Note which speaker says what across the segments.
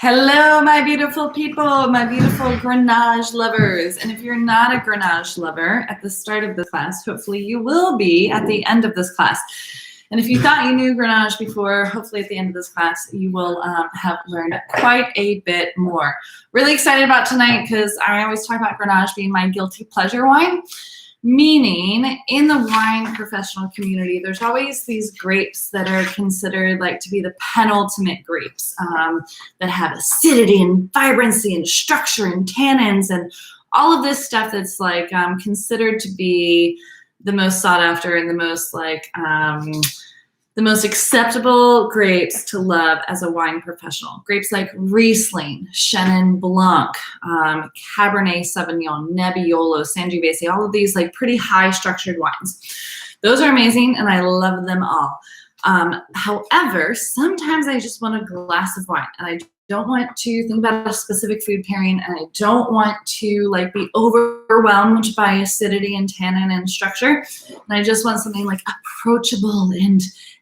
Speaker 1: Hello, my beautiful people, my beautiful Grenache lovers. And if you're not a Grenache lover at the start of the class, hopefully you will be at the end of this class. And if you thought you knew Grenache before, hopefully at the end of this class, you will have learned quite a bit more. Really excited about tonight because I always talk about Grenache being my guilty pleasure wine. Meaning, in the wine professional community, there's always these grapes that are considered like to be the penultimate grapes that have acidity and vibrancy and structure and tannins and all of this stuff that's like considered to be the most sought after and the most like the most acceptable grapes to love as a wine professional. Grapes like Riesling, Chenin Blanc, Cabernet Sauvignon, Nebbiolo, Sangiovese, all of these like pretty high structured wines. Those are amazing and I love them all. However, sometimes I just want a glass of wine and I don't want to think about a specific food pairing and I don't want to like be overwhelmed by acidity and tannin and structure. And I just want something like approachable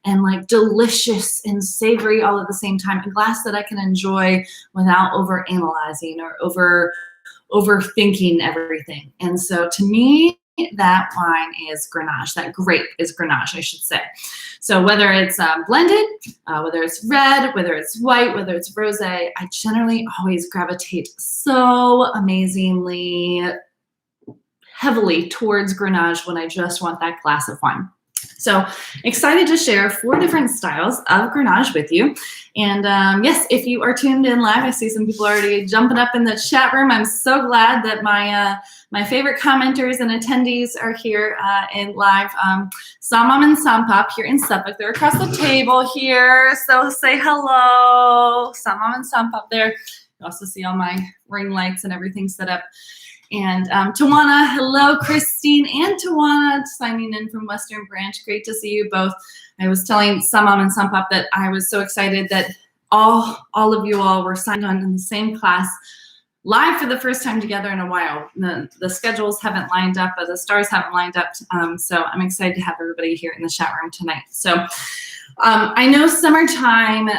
Speaker 1: and like delicious and savory all at the same time. A glass that I can enjoy without over analyzing or overthinking everything. And so to me, that wine is Grenache. That grape is Grenache, I should say. So whether it's blended, whether it's red, whether it's white, whether it's rosé, I generally always gravitate so amazingly heavily towards Grenache when I just want that glass of wine. So excited to share 4 different styles of Grenache with you. And yes, if you are tuned in live, I see some people already jumping up in the chat room. I'm so glad that my favorite commenters and attendees are here in live. Samam and Sampap here in Suffolk. They're across the table here. So say hello. Samam and Sampap there. You also see all my ring lights and everything set up. And Tawana, hello, Christine and Tawana signing in from Western Branch. Great to see you both. I was telling Samam and Sampap that I was so excited that all of you all were signed on in the same class live for the first time together in a while. The schedules haven't lined up, but the stars haven't lined up. So I'm excited to have everybody here in the chat room tonight. So I know summertime,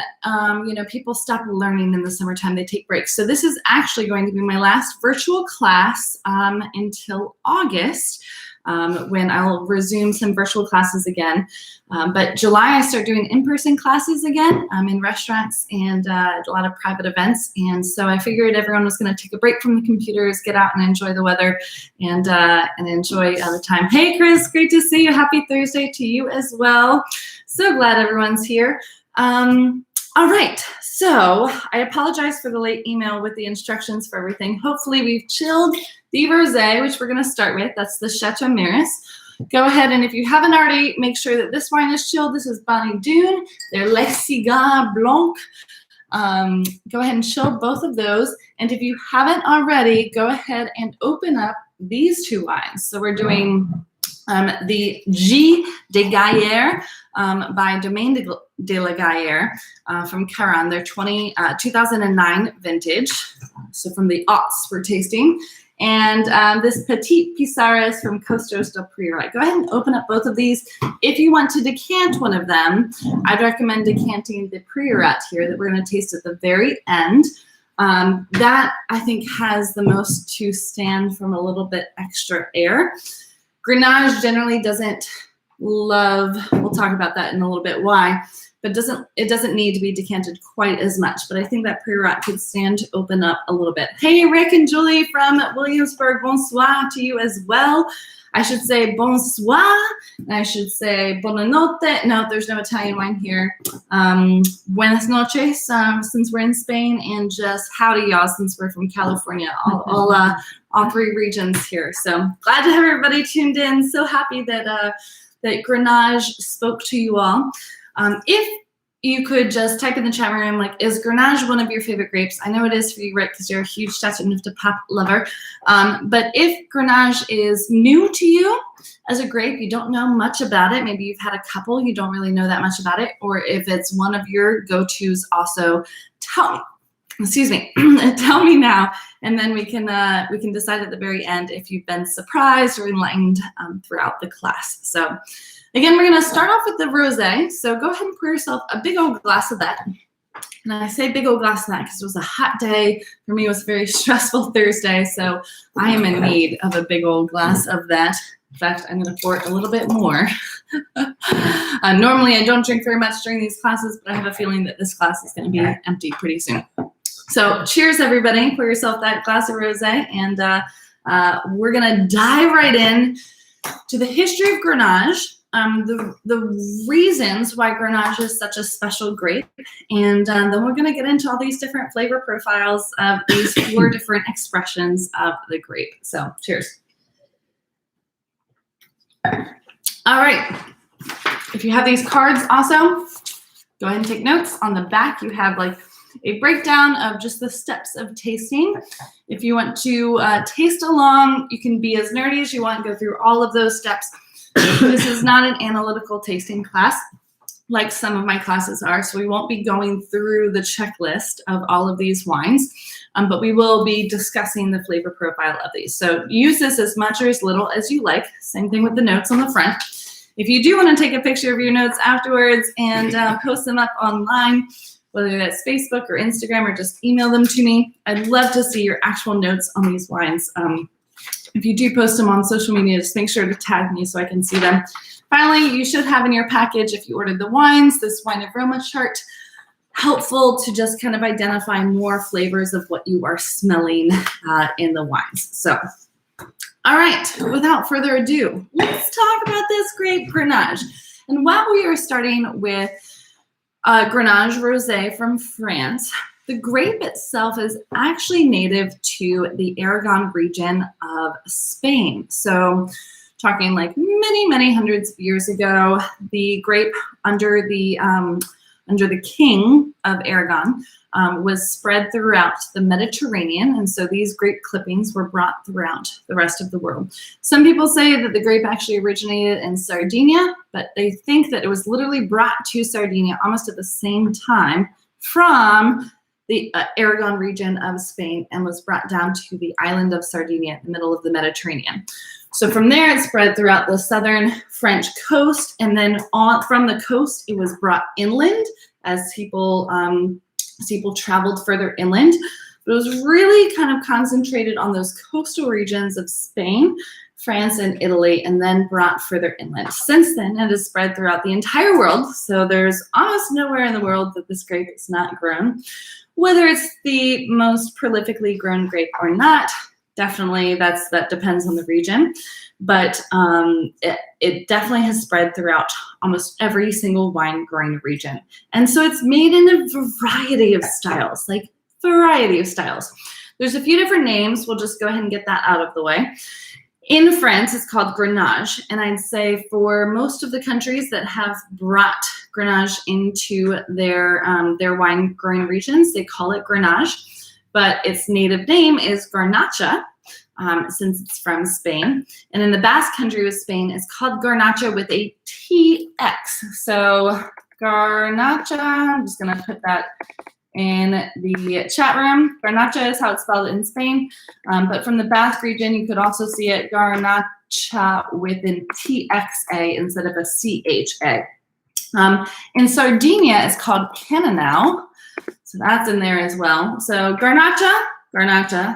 Speaker 1: people stop learning in the summertime, they take breaks. So this is actually going to be my last virtual class until August, when I'll resume some virtual classes again. But July, I start doing in-person classes again in restaurants and a lot of private events. And so I figured everyone was going to take a break from the computers, get out and enjoy the weather and enjoy the time. Hey, Chris, great to see you. Happy Thursday to you as well. So glad everyone's here. All right, so I apologize for the late email with the instructions for everything. Hopefully we've chilled the rosé, which we're gonna start with. That's the Chateau Maris. Go ahead and if you haven't already, make sure that this wine is chilled. This is Bonnie Dune. They're Les Cigares Blancs. Go ahead and chill both of those. And if you haven't already, go ahead and open up these 2 wines. So we're doing the G de Gaillard by Domaine de la Gaillard from Caron. They're 2009 vintage, so from the aughts we're tasting. And this Petit Pisares from Costos del Priorat. Go ahead and open up both of these. If you want to decant one of them, I'd recommend decanting the Priorat here that we're going to taste at the very end. That, I think, has the most to stand from a little bit extra air. Grenache generally doesn't love, we'll talk about that in a little bit why, but it doesn't need to be decanted quite as much. But I think that Priorat could stand to open up a little bit. Hey, Rick and Julie from Williamsburg, bonsoir to you as well. I should say bonsoir, and I should say buonanotte. No, there's no Italian wine here. Buenas noches, since we're in Spain, and just howdy y'all, since we're from California. All 3 regions here. So glad to have everybody tuned in. So happy that that Grenache spoke to you all. If you could just type in the chat room, like, is Grenache one of your favorite grapes? I know it is for you, Rick, because you're a huge Chateauneuf de Pape lover. But if Grenache is new to you as a grape, you don't know much about it, maybe you've had a couple, you don't really know that much about it, or if it's one of your go-tos, also tell me now, and then we can decide at the very end if you've been surprised or enlightened throughout the class. So again, we're going to start off with the rosé. So go ahead and pour yourself a big old glass of that. And I say big old glass of that because it was a hot day. For me, it was a very stressful Thursday, so I am in need of a big old glass of that. In fact, I'm going to pour a little bit more. Normally, I don't drink very much during these classes, but I have a feeling that this glass is going to be empty pretty soon. So cheers, everybody. Pour yourself that glass of rosé, and we're going to dive right in to the history of Grenache, the reasons why Grenache is such a special grape, and then we're going to get into all these different flavor profiles of these 4 different expressions of the grape. So cheers. All right. If you have these cards also, go ahead and take notes. On the back, you have like a breakdown of just the steps of tasting. If you want to taste along, you can be as nerdy as you want, go through all of those steps. This is not an analytical tasting class like some of my classes are, so we won't be going through the checklist of all of these wines, but we will be discussing the flavor profile of these. So use this as much or as little as you like. Same thing with the notes on the front. If you do want to take a picture of your notes afterwards and post them up online, whether that's Facebook or Instagram, or just email them to me, I'd love to see your actual notes on these wines. If you do post them on social media, just make sure to tag me so I can see them. Finally, you should have in your package, if you ordered the wines, this wine aroma chart, helpful to just kind of identify more flavors of what you are smelling in the wines. So, all right, without further ado, let's talk about this grape Grenache. And while we are starting with Grenache Rosé from France, the grape itself is actually native to the Aragon region of Spain. So talking like many, many hundreds of years ago, the grape under the king of Aragon was spread throughout the Mediterranean. And so these grape clippings were brought throughout the rest of the world. Some people say that the grape actually originated in Sardinia, but they think that it was literally brought to Sardinia almost at the same time from the Aragon region of Spain and was brought down to the island of Sardinia in the middle of the Mediterranean. So from there, it spread throughout the southern French coast, and then from the coast, it was brought inland as people traveled further inland. But it was really kind of concentrated on those coastal regions of Spain, France, and Italy, and then brought further inland. Since then, it has spread throughout the entire world, so there's almost nowhere in the world that this grape is not grown. Whether it's the most prolifically grown grape or not, definitely that depends on the region, but it definitely has spread throughout almost every single wine growing region. And so it's made in a variety of styles, There's a few different names. We'll just go ahead and get that out of the way. In France, it's called Grenache, and I'd say for most of the countries that have brought Grenache into their wine growing regions, they call it Grenache, but its native name is Garnacha, since it's from Spain. And in the Basque Country of Spain, it's called Garnacha with a TX. So Garnacha, I'm just gonna put that in the chat room. Garnacha is how it's spelled in Spain, but from the Basque region, you could also see it Garnacha with an TXA instead of a CHA. In Sardinia, it's called Cananau, so that's in there as well. So Garnacha,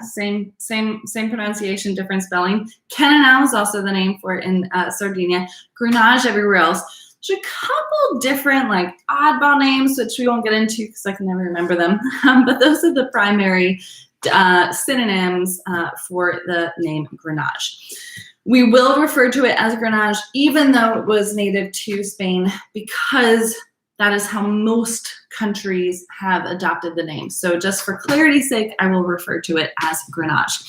Speaker 1: same pronunciation, different spelling. Cananau is also the name for it in Sardinia. Grenache everywhere else. There's a couple different like oddball names, which we won't get into because I can never remember them. But those are the primary synonyms for the name Grenache. We will refer to it as Grenache, even though it was native to Spain, because that is how most countries have adopted the name. So just for clarity's sake, I will refer to it as Grenache.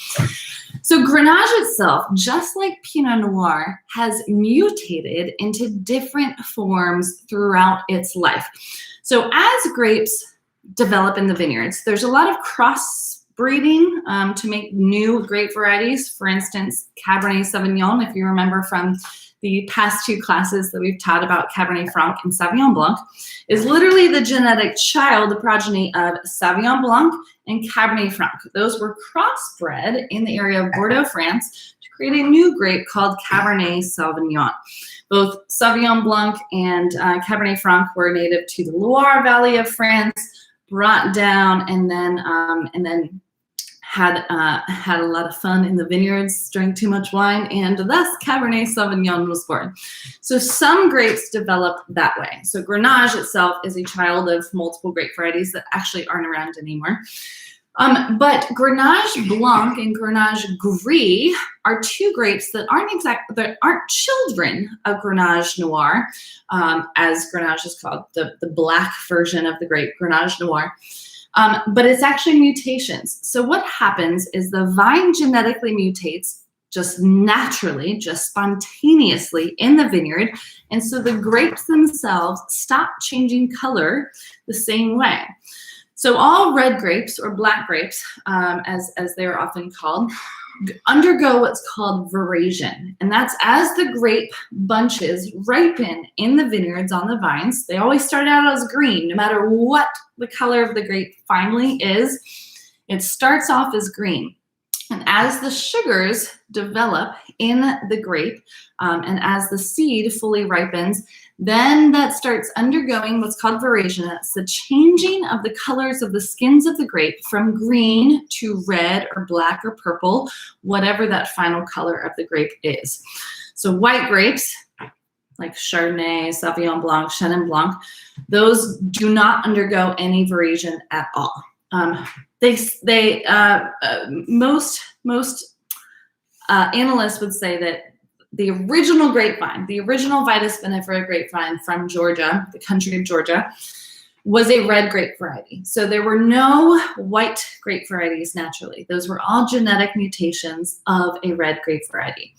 Speaker 1: So Grenache itself, just like Pinot Noir, has mutated into different forms throughout its life. So as grapes develop in the vineyards, there's a lot of crossbreeding to make new grape varieties. For instance, Cabernet Sauvignon, if you remember from the past 2 classes that we've taught about Cabernet Franc and Sauvignon Blanc, is literally the genetic child, the progeny of Sauvignon Blanc and Cabernet Franc. Those were crossbred in the area of Bordeaux, France, to create a new grape called Cabernet Sauvignon. Both Sauvignon Blanc and Cabernet Franc were native to the Loire Valley of France, brought down, and then had a lot of fun in the vineyards, drank too much wine, and thus Cabernet Sauvignon was born. So some grapes develop that way. So Grenache itself is a child of multiple grape varieties that actually aren't around anymore. But Grenache Blanc and Grenache Gris are two grapes that aren't children of Grenache Noir, as Grenache is called, the black version of the grape, Grenache Noir. But it's actually mutations. So what happens is the vine genetically mutates just naturally, just spontaneously in the vineyard. And so the grapes themselves stop changing color the same way. So all red grapes, or black grapes, as they're often called, undergo what's called veraison. And that's as the grape bunches ripen in the vineyards on the vines. They always start out as green, no matter what the color of the grape finally is. It starts off as green. And as the sugars develop in the grape, and as the seed fully ripens, then that starts undergoing what's called veraison. That's the changing of the colors of the skins of the grape from green to red or black or purple, whatever that final color of the grape is. So white grapes, like Chardonnay, Sauvignon Blanc, Chenin Blanc, those do not undergo any veraison at all. Most analysts would say that the original grapevine, the original Vitis vinifera grapevine from Georgia, the country of Georgia, was a red grape variety. So there were no white grape varieties naturally. Those were all genetic mutations of a red grape variety.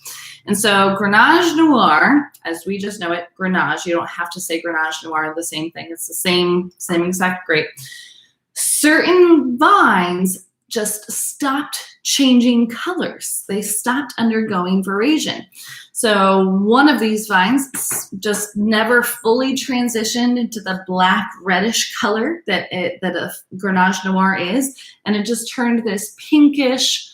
Speaker 1: And so Grenache Noir, as we just know it, Grenache, you don't have to say Grenache Noir, the same thing. It's the same exact grape. Certain vines just stopped changing colors. They stopped undergoing veraison. So one of these vines just never fully transitioned into the black reddish color that a Grenache Noir is, and it just turned this pinkish,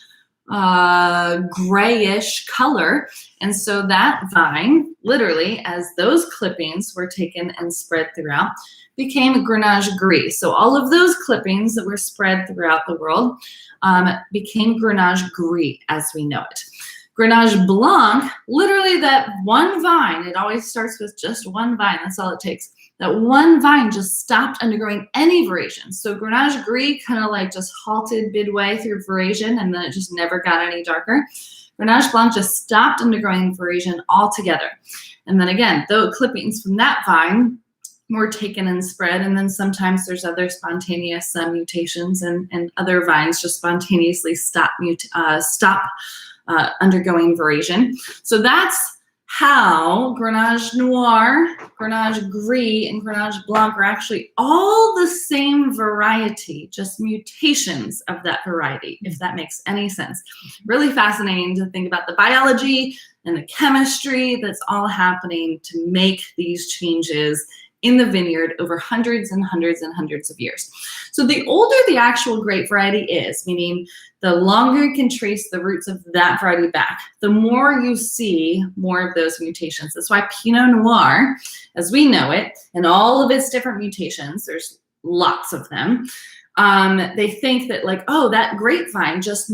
Speaker 1: grayish color. And so that vine, literally, as those clippings were taken and spread throughout, became Grenache Gris. So all of those clippings that were spread throughout the world became Grenache Gris as we know it. Grenache Blanc, literally that one vine, it always starts with just one vine, that's all it takes. That one vine just stopped undergoing any veraison. So Grenache Gris kind of like just halted midway through veraison, and then it just never got any darker. Grenache Blanc just stopped undergoing veraison altogether. And then again, the clippings from that vine were taken and spread, and then sometimes there's other spontaneous mutations, and other vines just spontaneously stop undergoing veraison. So that's how Grenache Noir, Grenache Gris, and Grenache Blanc are actually all the same variety, just mutations of that variety, if that makes any sense. Really fascinating to think about the biology and the chemistry that's all happening to make these changes in the vineyard over hundreds and hundreds and hundreds of years. So the older the actual grape variety is, meaning the longer you can trace the roots of that variety back, the more you see more of those mutations. That's why Pinot Noir, as we know it, and all of its different mutations, there's lots of them, they think that like, oh, that grapevine just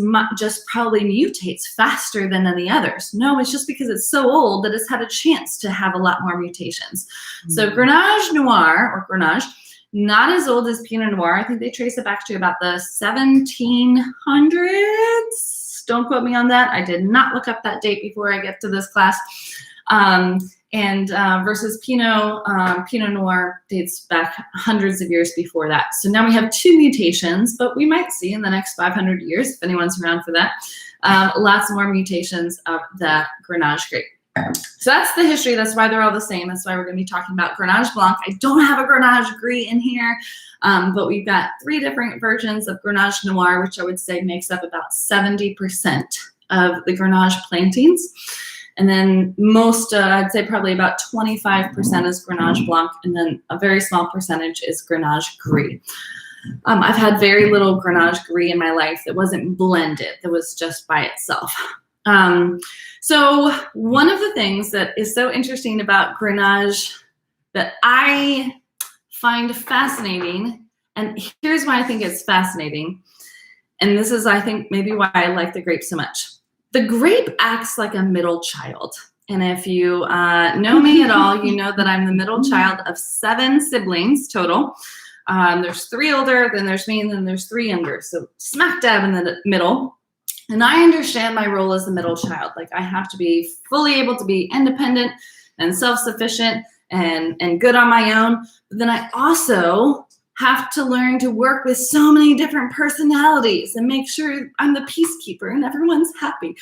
Speaker 1: probably mutates faster than any others. No, it's just because it's so old that it's had a chance to have a lot more mutations. So Grenache Noir, or Grenache, not as old as Pinot Noir. I think they trace it back to about the 1700s. Don't quote me on that. I did not look up that date before I get to this class. Versus Pinot Noir dates back hundreds of years before that. So now we have two mutations, but we might see in the next 500 years, if anyone's around for that, lots more mutations of the Grenache grape. So that's the history. That's why they're all the same. That's why we're going to be talking about Grenache Blanc. I don't have a Grenache Gris in here, but we've got 3 different versions of Grenache Noir, which I would say makes up about 70% of the Grenache plantings. And then most, I'd say probably about 25% is Grenache Blanc, and then a very small percentage is Grenache Gris. I've had very little Grenache Gris in my life that wasn't blended, that was just by itself. So one of the things that is so interesting about Grenache that I find fascinating And here's why I think it's fascinating. And this is, I think, maybe why I like the grape so much. The grape acts like a middle child. And if you know me at all, you know that I'm the middle child of 7 siblings total. There's 3 older, then there's me, and then there's 3 younger. So smack dab in the middle. And I understand my role as the middle child. Like, I have to be fully able to be independent and self-sufficient and good on my own. But then I also have to learn to work with so many different personalities and make sure I'm the peacekeeper and everyone's happy.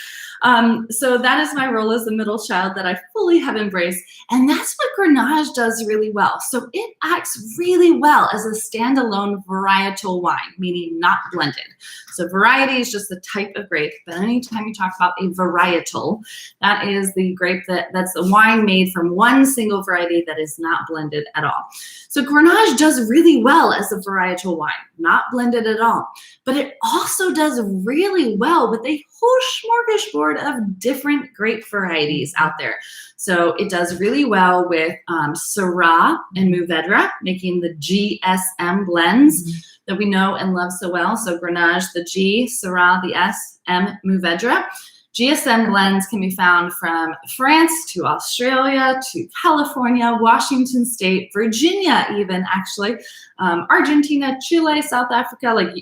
Speaker 1: So that is my role as the middle child that I fully have embraced. And that's what Grenache does really well. So it acts really well as a standalone varietal wine, meaning not blended. So variety is just the type of grape, but anytime you talk about a varietal, that is the grape that's a wine made from one single variety that is not blended at all. So Grenache does really well as a varietal wine, not blended at all. But it also does really well with a whole smorgasbord of different grape varieties out there. So it does really well with Syrah and Mourvedre, making the GSM blends that we know and love so well. So Grenache, the G, Syrah, the S, M, Mourvedre. GSM blends can be found from France to Australia to California, Washington State, Virginia even, actually, Argentina, Chile, South Africa, like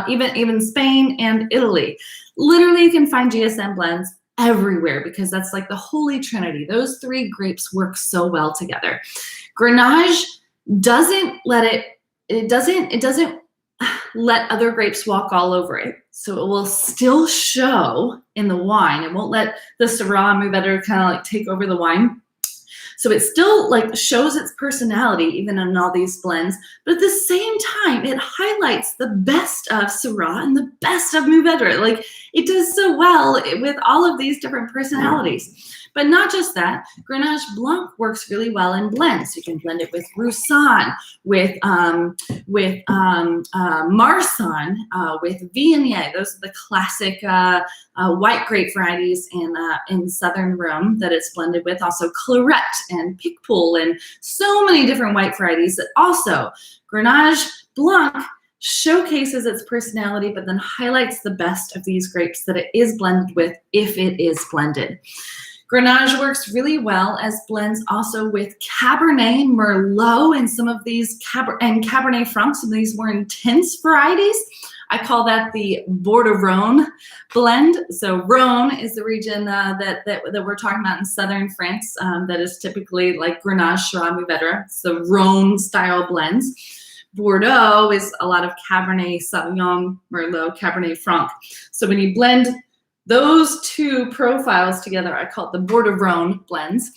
Speaker 1: even Spain and Italy. Literally, you can find GSM blends everywhere because that's like the holy trinity. Those 3 grapes work so well together. Grenache doesn't let let other grapes walk all over it. So it will still show in the wine. It won't let the Syrah and Mourvedre kind of like take over the wine. So it still like shows its personality even in all these blends, but at the same time, it highlights the best of Syrah and the best of Mourvedre. Like, it does so well with all of these different personalities. But not just that, Grenache Blanc works really well in blends. You can blend it with Roussanne, with Marsanne, with Viognier. Those are the classic white grape varieties in southern Rhone that it's blended with. Also Claret and Picpoul and so many different white varieties that also Grenache Blanc showcases its personality, but then highlights the best of these grapes that it is blended with if it is blended. Grenache works really well as blends also with Cabernet, Merlot, and some of these Cabernet Franc, some of these more intense varieties. I call that the Bordeaux Rhone blend. So Rhone is the region that we're talking about in southern France that is typically like Grenache, Syrah, Mourvedre, so Rhone style blends. Bordeaux is a lot of Cabernet Sauvignon, Merlot, Cabernet Franc. So when you blend those 2 profiles together, I call it the Bordeaux Rhone blends.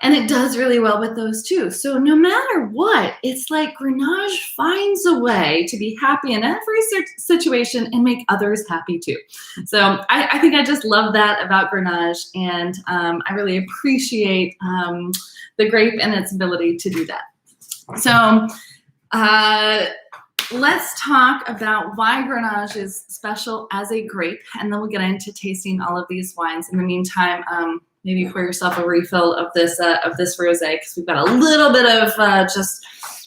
Speaker 1: And it does really well with those 2. So no matter what, it's like Grenache finds a way to be happy in every situation and make others happy too. So I think I just love that about Grenache, and I really appreciate the grape and its ability to do that. So let's talk about why Grenache is special as a grape, and then we'll get into tasting all of these wines. In the meantime, maybe pour yourself a refill of this rosé, because we've got a little bit of just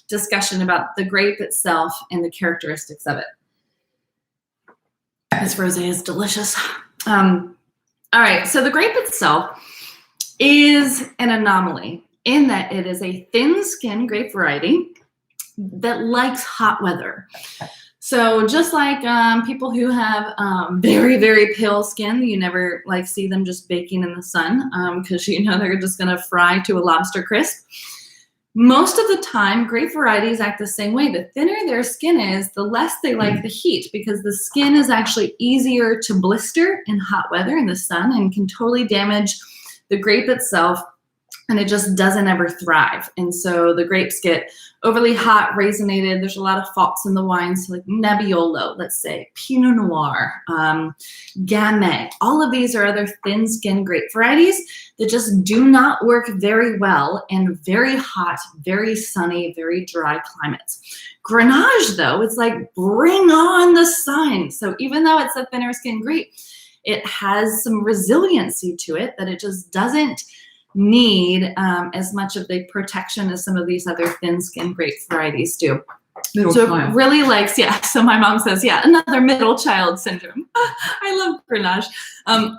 Speaker 1: discussion about the grape itself and the characteristics of it. This rosé is delicious. All right, so the grape itself is an anomaly in that it is a thin-skinned grape variety that likes hot weather. So just like people who have very, very pale skin, you never like see them just baking in the sun because you know they're just gonna fry to a lobster crisp. Most of the time, grape varieties act the same way. The thinner their skin is, the less they like the heat, because the skin is actually easier to blister in hot weather in the sun and can totally damage the grape itself, and it just doesn't ever thrive. And so the grapes get overly hot, raisinated. There's a lot of faults in the wines, so like Nebbiolo, let's say, Pinot Noir, Gamay. All of these are other thin-skinned grape varieties that just do not work very well in very hot, very sunny, very dry climates. Grenache, though, it's like bring on the sun. So even though it's a thinner-skinned grape, it has some resiliency to it that it just doesn't need as much of the protection as some of these other thin-skinned grape varieties do. Middle child. It really likes, so my mom says, another middle child syndrome. I love Grenache.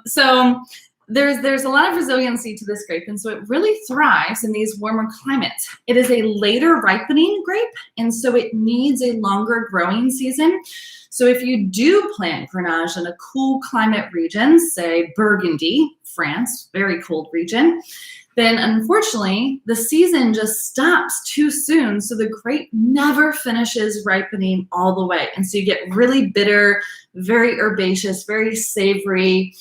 Speaker 1: So there's a lot of resiliency to this grape, and so it really thrives in these warmer climates. It is a later ripening grape, and so it needs a longer growing season. So if you do plant Grenache in a cool climate region, say Burgundy, France, very cold region, then unfortunately the season just stops too soon. So the grape never finishes ripening all the way. And so you get really bitter, very herbaceous, very savory,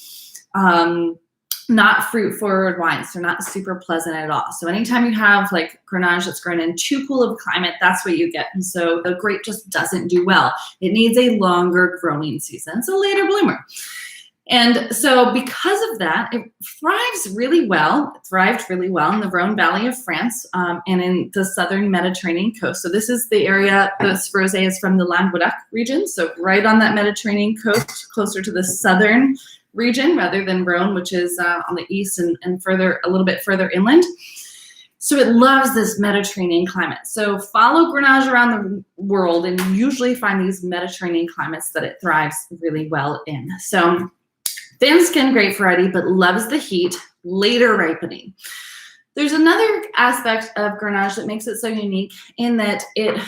Speaker 1: not fruit forward wines. They're not super pleasant at all. So anytime you have like Grenache that's grown in too cool of a climate, that's what you get. And so the grape just doesn't do well. It needs a longer growing season. It's a later bloomer. And so because of that, it thrives really well. It thrived really well in the Rhone Valley of France and in the southern Mediterranean coast. So this is the area, this rosé is from the Languedoc region. So right on that Mediterranean coast, closer to the southern region rather than Rhone, which is on the east and further, a little bit further inland. So it loves this Mediterranean climate. So follow Grenache around the world and you usually find these Mediterranean climates that it thrives really well in. So thin-skinned grape variety, but loves the heat, later ripening. There's another aspect of Grenache that makes it so unique in that it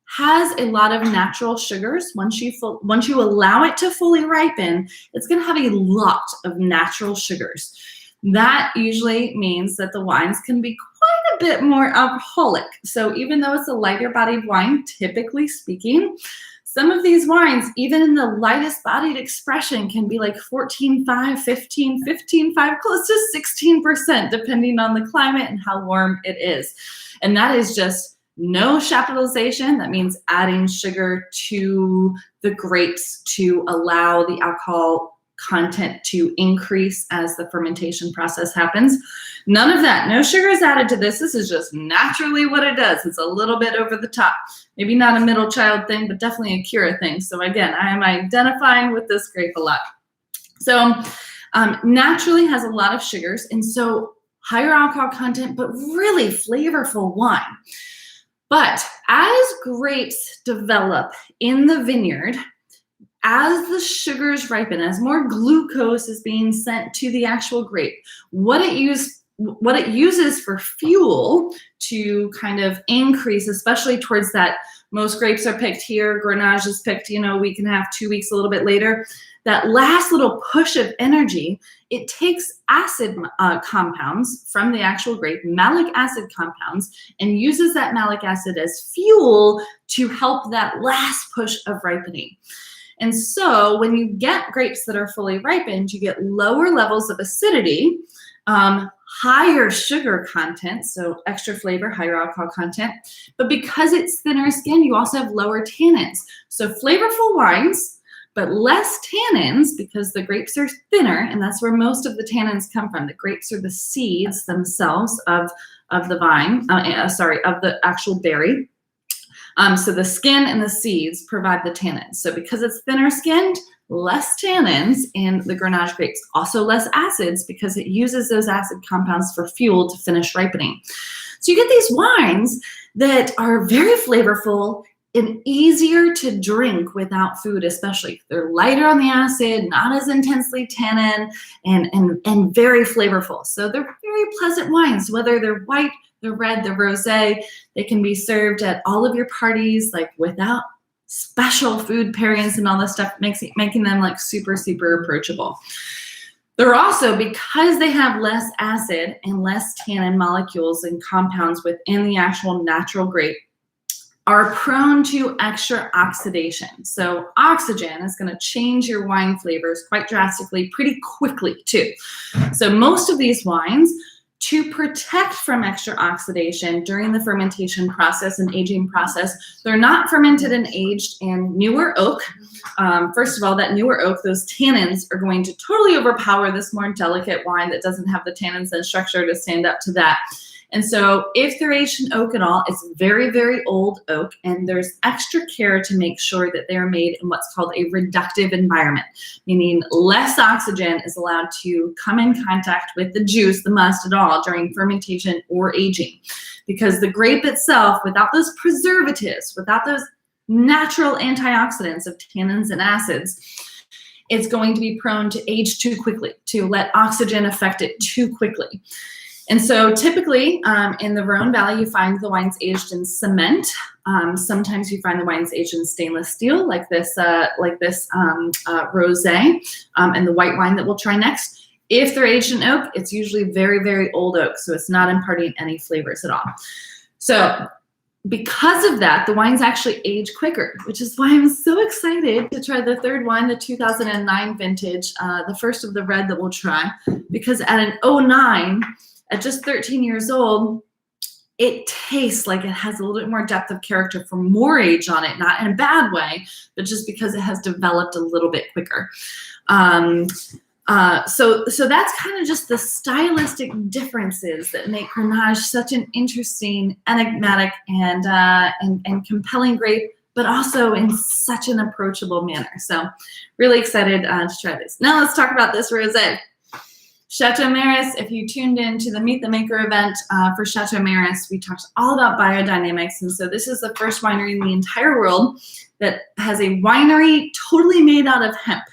Speaker 1: has a lot of natural sugars. Once you allow it to fully ripen, it's going to have a lot of natural sugars. That usually means that the wines can be quite a bit more alcoholic. So even though it's a lighter bodied wine, typically speaking, some of these wines, even in the lightest bodied expression, can be like 14.5, 15.5, close to 16%, depending on the climate and how warm it is. And that is just no chaptalization. That means adding sugar to the grapes to allow the alcohol content to increase as the fermentation process happens. None of that. No sugar is added to this. This is just naturally what it does. It's a little bit over the top. Maybe not a middle child thing, but definitely a Cura thing. So again, I am identifying with this grape a lot. So naturally has a lot of sugars, and so higher alcohol content, but really flavorful wine. But as grapes develop in the vineyard, as the sugars ripen, as more glucose is being sent to the actual grape, what it uses for fuel to kind of increase, especially towards that, most grapes are picked here, Grenache is picked, a week and a half, 2 weeks, a little bit later. That last little push of energy, it takes acid compounds from the actual grape, malic acid compounds, and uses that malic acid as fuel to help that last push of ripening. And so when you get grapes that are fully ripened, you get lower levels of acidity, higher sugar content, so extra flavor, higher alcohol content. But because it's thinner skin, you also have lower tannins. So flavorful wines, but less tannins because the grapes are thinner, and that's where most of the tannins come from. The grapes are the seeds themselves of the vine, of the actual berry. So the skin and the seeds provide the tannins. So because it's thinner skinned, less tannins in the Grenache grapes, also less acids because it uses those acid compounds for fuel to finish ripening. So you get these wines that are very flavorful and easier to drink without food, especially. They're lighter on the acid, not as intensely tannin, and very flavorful. So they're very pleasant wines, whether they're white, the red, the rosé. They can be served at all of your parties, like without special food pairings and all this stuff, making them like super, super approachable. They're also, because they have less acid and less tannin molecules and compounds within the actual natural grape, are prone to extra oxidation. So oxygen is going to change your wine flavors quite drastically, pretty quickly too. So most of these wines, to protect from extra oxidation during the fermentation process and aging process, they're not fermented and aged in newer oak. First of all, that newer oak, those tannins are going to totally overpower this more delicate wine that doesn't have the tannins and structure to stand up to that. And so if they're aged in oak at all, it's very, very old oak, and there's extra care to make sure that they're made in what's called a reductive environment, meaning less oxygen is allowed to come in contact with the juice, the must at all, during fermentation or aging. Because the grape itself, without those preservatives, without those natural antioxidants of tannins and acids, it's going to be prone to age too quickly, to let oxygen affect it too quickly. And so typically in the Rhone Valley, you find the wines aged in cement. Sometimes you find the wines aged in stainless steel, like this rosé and the white wine that we'll try next. If they're aged in oak, it's usually very, very old oak, so it's not imparting any flavors at all. So because of that, the wines actually age quicker, which is why I'm so excited to try the third wine, the 2009 vintage, the first of the red that we'll try, because at an 09, at just 13 years old, it tastes like it has a little bit more depth of character for more age on it, not in a bad way, but just because it has developed a little bit quicker. So that's kind of just the stylistic differences that make Grenache such an interesting, enigmatic, and compelling grape, but also in such an approachable manner. So really excited to try this. Now let's talk about this rosé. Chateau Maris, if you tuned in to the Meet the Maker event for Chateau Maris, we talked all about biodynamics. And so this is the first winery in the entire world that has a winery totally made out of hemp.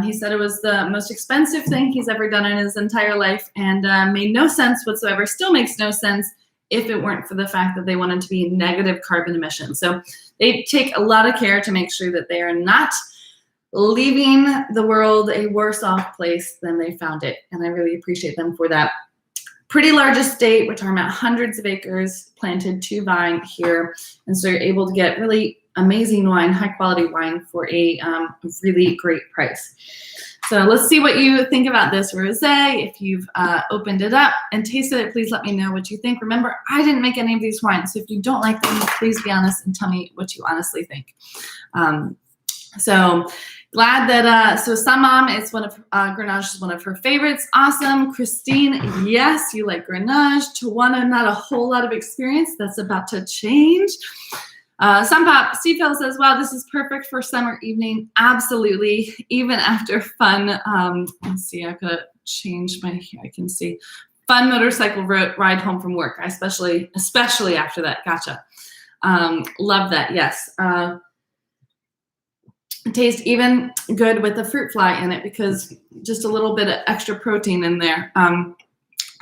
Speaker 1: He said it was the most expensive thing he's ever done in his entire life and made no sense whatsoever, still makes no sense if it weren't for the fact that they wanted to be negative carbon emissions. So they take a lot of care to make sure that they are not leaving the world a worse off place than they found it. And I really appreciate them for that. Pretty large estate. We're talking about hundreds of acres planted to vine here. And so you're able to get really amazing wine, high quality wine for a really great price. So let's see what you think about this rosé. If you've opened it up and tasted it, please let me know what you think. Remember, I didn't make any of these wines. So if you don't like them, please be honest and tell me what you honestly think. So glad that, so Samam is one of, Grenache is one of her favorites. Awesome. Christine, yes, you like Grenache. Tawana, not a whole lot of experience. That's about to change. Sunpop, Steve says, wow, this is perfect for summer evening. Absolutely. Even after fun, let's see, I've got to change my, I can see. Fun motorcycle ride home from work, especially after that. Gotcha. Love that, yes. Tastes even good with the fruit fly in it because just a little bit of extra protein in there.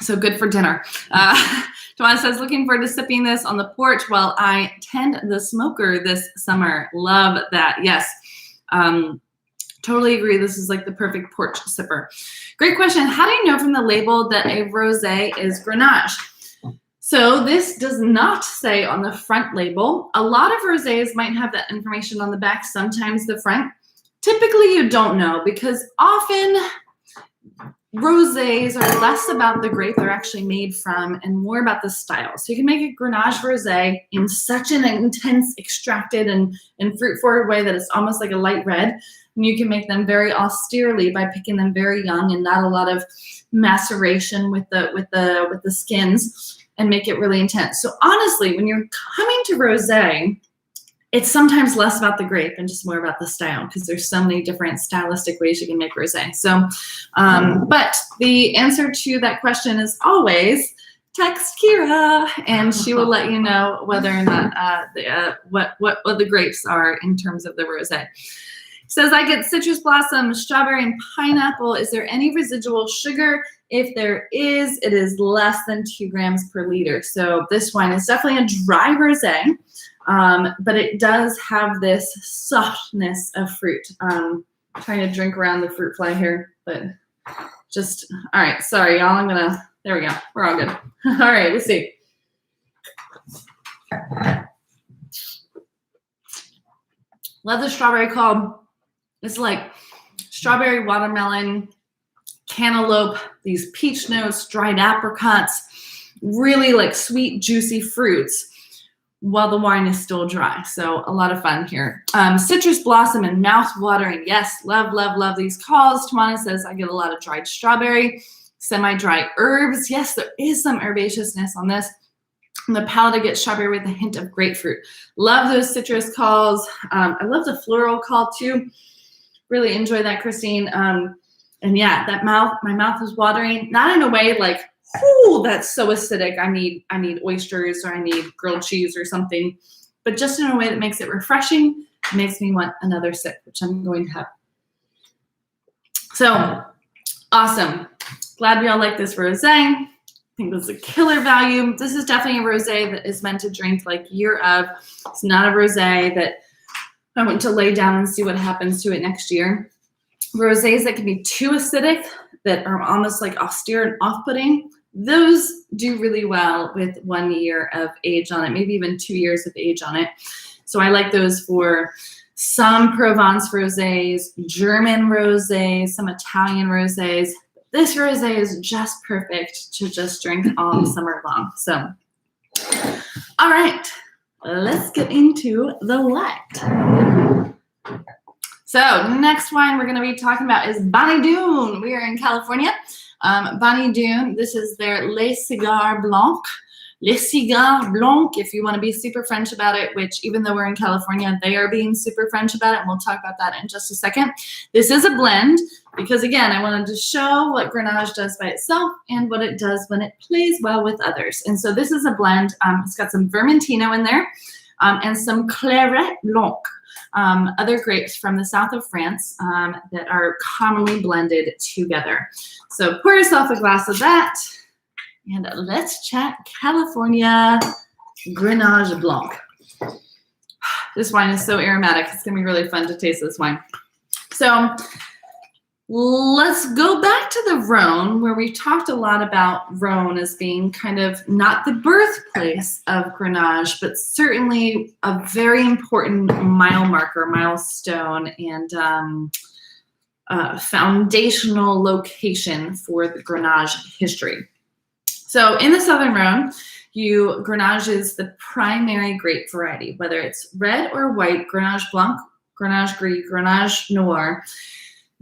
Speaker 1: So good for dinner. Tawana says, looking forward to sipping this on the porch while I tend the smoker this summer. Love that. Yes. Totally agree. This is like the perfect porch sipper. Great question. How do you know from the label that a rosé is Grenache? So this does not say on the front label. A lot of rosés might have that information on the back, sometimes the front. Typically you don't know because often rosés are less about the grape they're actually made from and more about the style. So you can make a Grenache rosé in such an intense, extracted and fruit-forward way that it's almost like a light red. And you can make them very austerely by picking them very young and not a lot of maceration with the skins and make it really intense. So honestly, when you're coming to rosé, it's sometimes less about the grape and just more about the style because there's so many different stylistic ways you can make rosé. So, but the answer to that question is always text Kira, and she will let you know whether or not what the grapes are in terms of the rosé. Says, I get citrus blossom, strawberry, and pineapple. Is there any residual sugar? If there is, it is less than 2 grams per liter. So this wine is definitely a dry rosé, but it does have this softness of fruit. Trying to drink around the fruit fly here, but just, all right, sorry, y'all. There we go. We're all good. All right, let's see. Love the strawberry call. It's like strawberry, watermelon, cantaloupe, these peach notes, dried apricots, really like sweet, juicy fruits while the wine is still dry. So a lot of fun here. Citrus blossom and mouth watering. Yes, love, love, love these calls. Tawana says, I get a lot of dried strawberry, semi-dry herbs. Yes, there is some herbaceousness on this. On the palate, I get strawberry with a hint of grapefruit. Love those citrus calls. I love the floral call too. Really enjoy that, Christine. And yeah, my mouth is watering, not in a way like, ooh, that's so acidic. I need oysters or I need grilled cheese or something. but just in a way that makes it refreshing, makes me want another sip, which I'm going to have. So awesome. Glad we all like this rosé. I think this is a killer value. This is definitely a rosé that is meant to drink like year of. It's not a rosé that I want to lay down and see what happens to it next year. Rosés that can be too acidic, that are almost like austere and off-putting, those do really well with 1 year of age on it, maybe even 2 years of age on it. So I like those for some Provence rosés, German rosés, some Italian rosés. This rosé is just perfect to just drink all summer long. So, all right, let's get into the light. So next wine we're going to be talking about is Bonnie Doon. We are in California. Bonnie Doon, this is their Les Cigares Blancs. Les Cigares Blancs, if you want to be super French about it, which even though we're in California, they are being super French about it, and we'll talk about that in just a second. This is a blend because, again, I wanted to show what Grenache does by itself and what it does when it plays well with others. And so this is a blend. It's got some Vermentino in there and some Claret Blanc. Other grapes from the south of France that are commonly blended together. So pour yourself a glass of that, and let's chat California Grenache Blanc. This wine is so aromatic. It's going to be really fun to taste this wine. So let's go back to the Rhone, where we talked a lot about Rhone as being kind of not the birthplace of Grenache, but certainly a very important mile marker, milestone, and foundational location for the Grenache history. So in the Southern Rhone, Grenache is the primary grape variety, whether it's red or white, Grenache Blanc, Grenache Gris, Grenache Noir.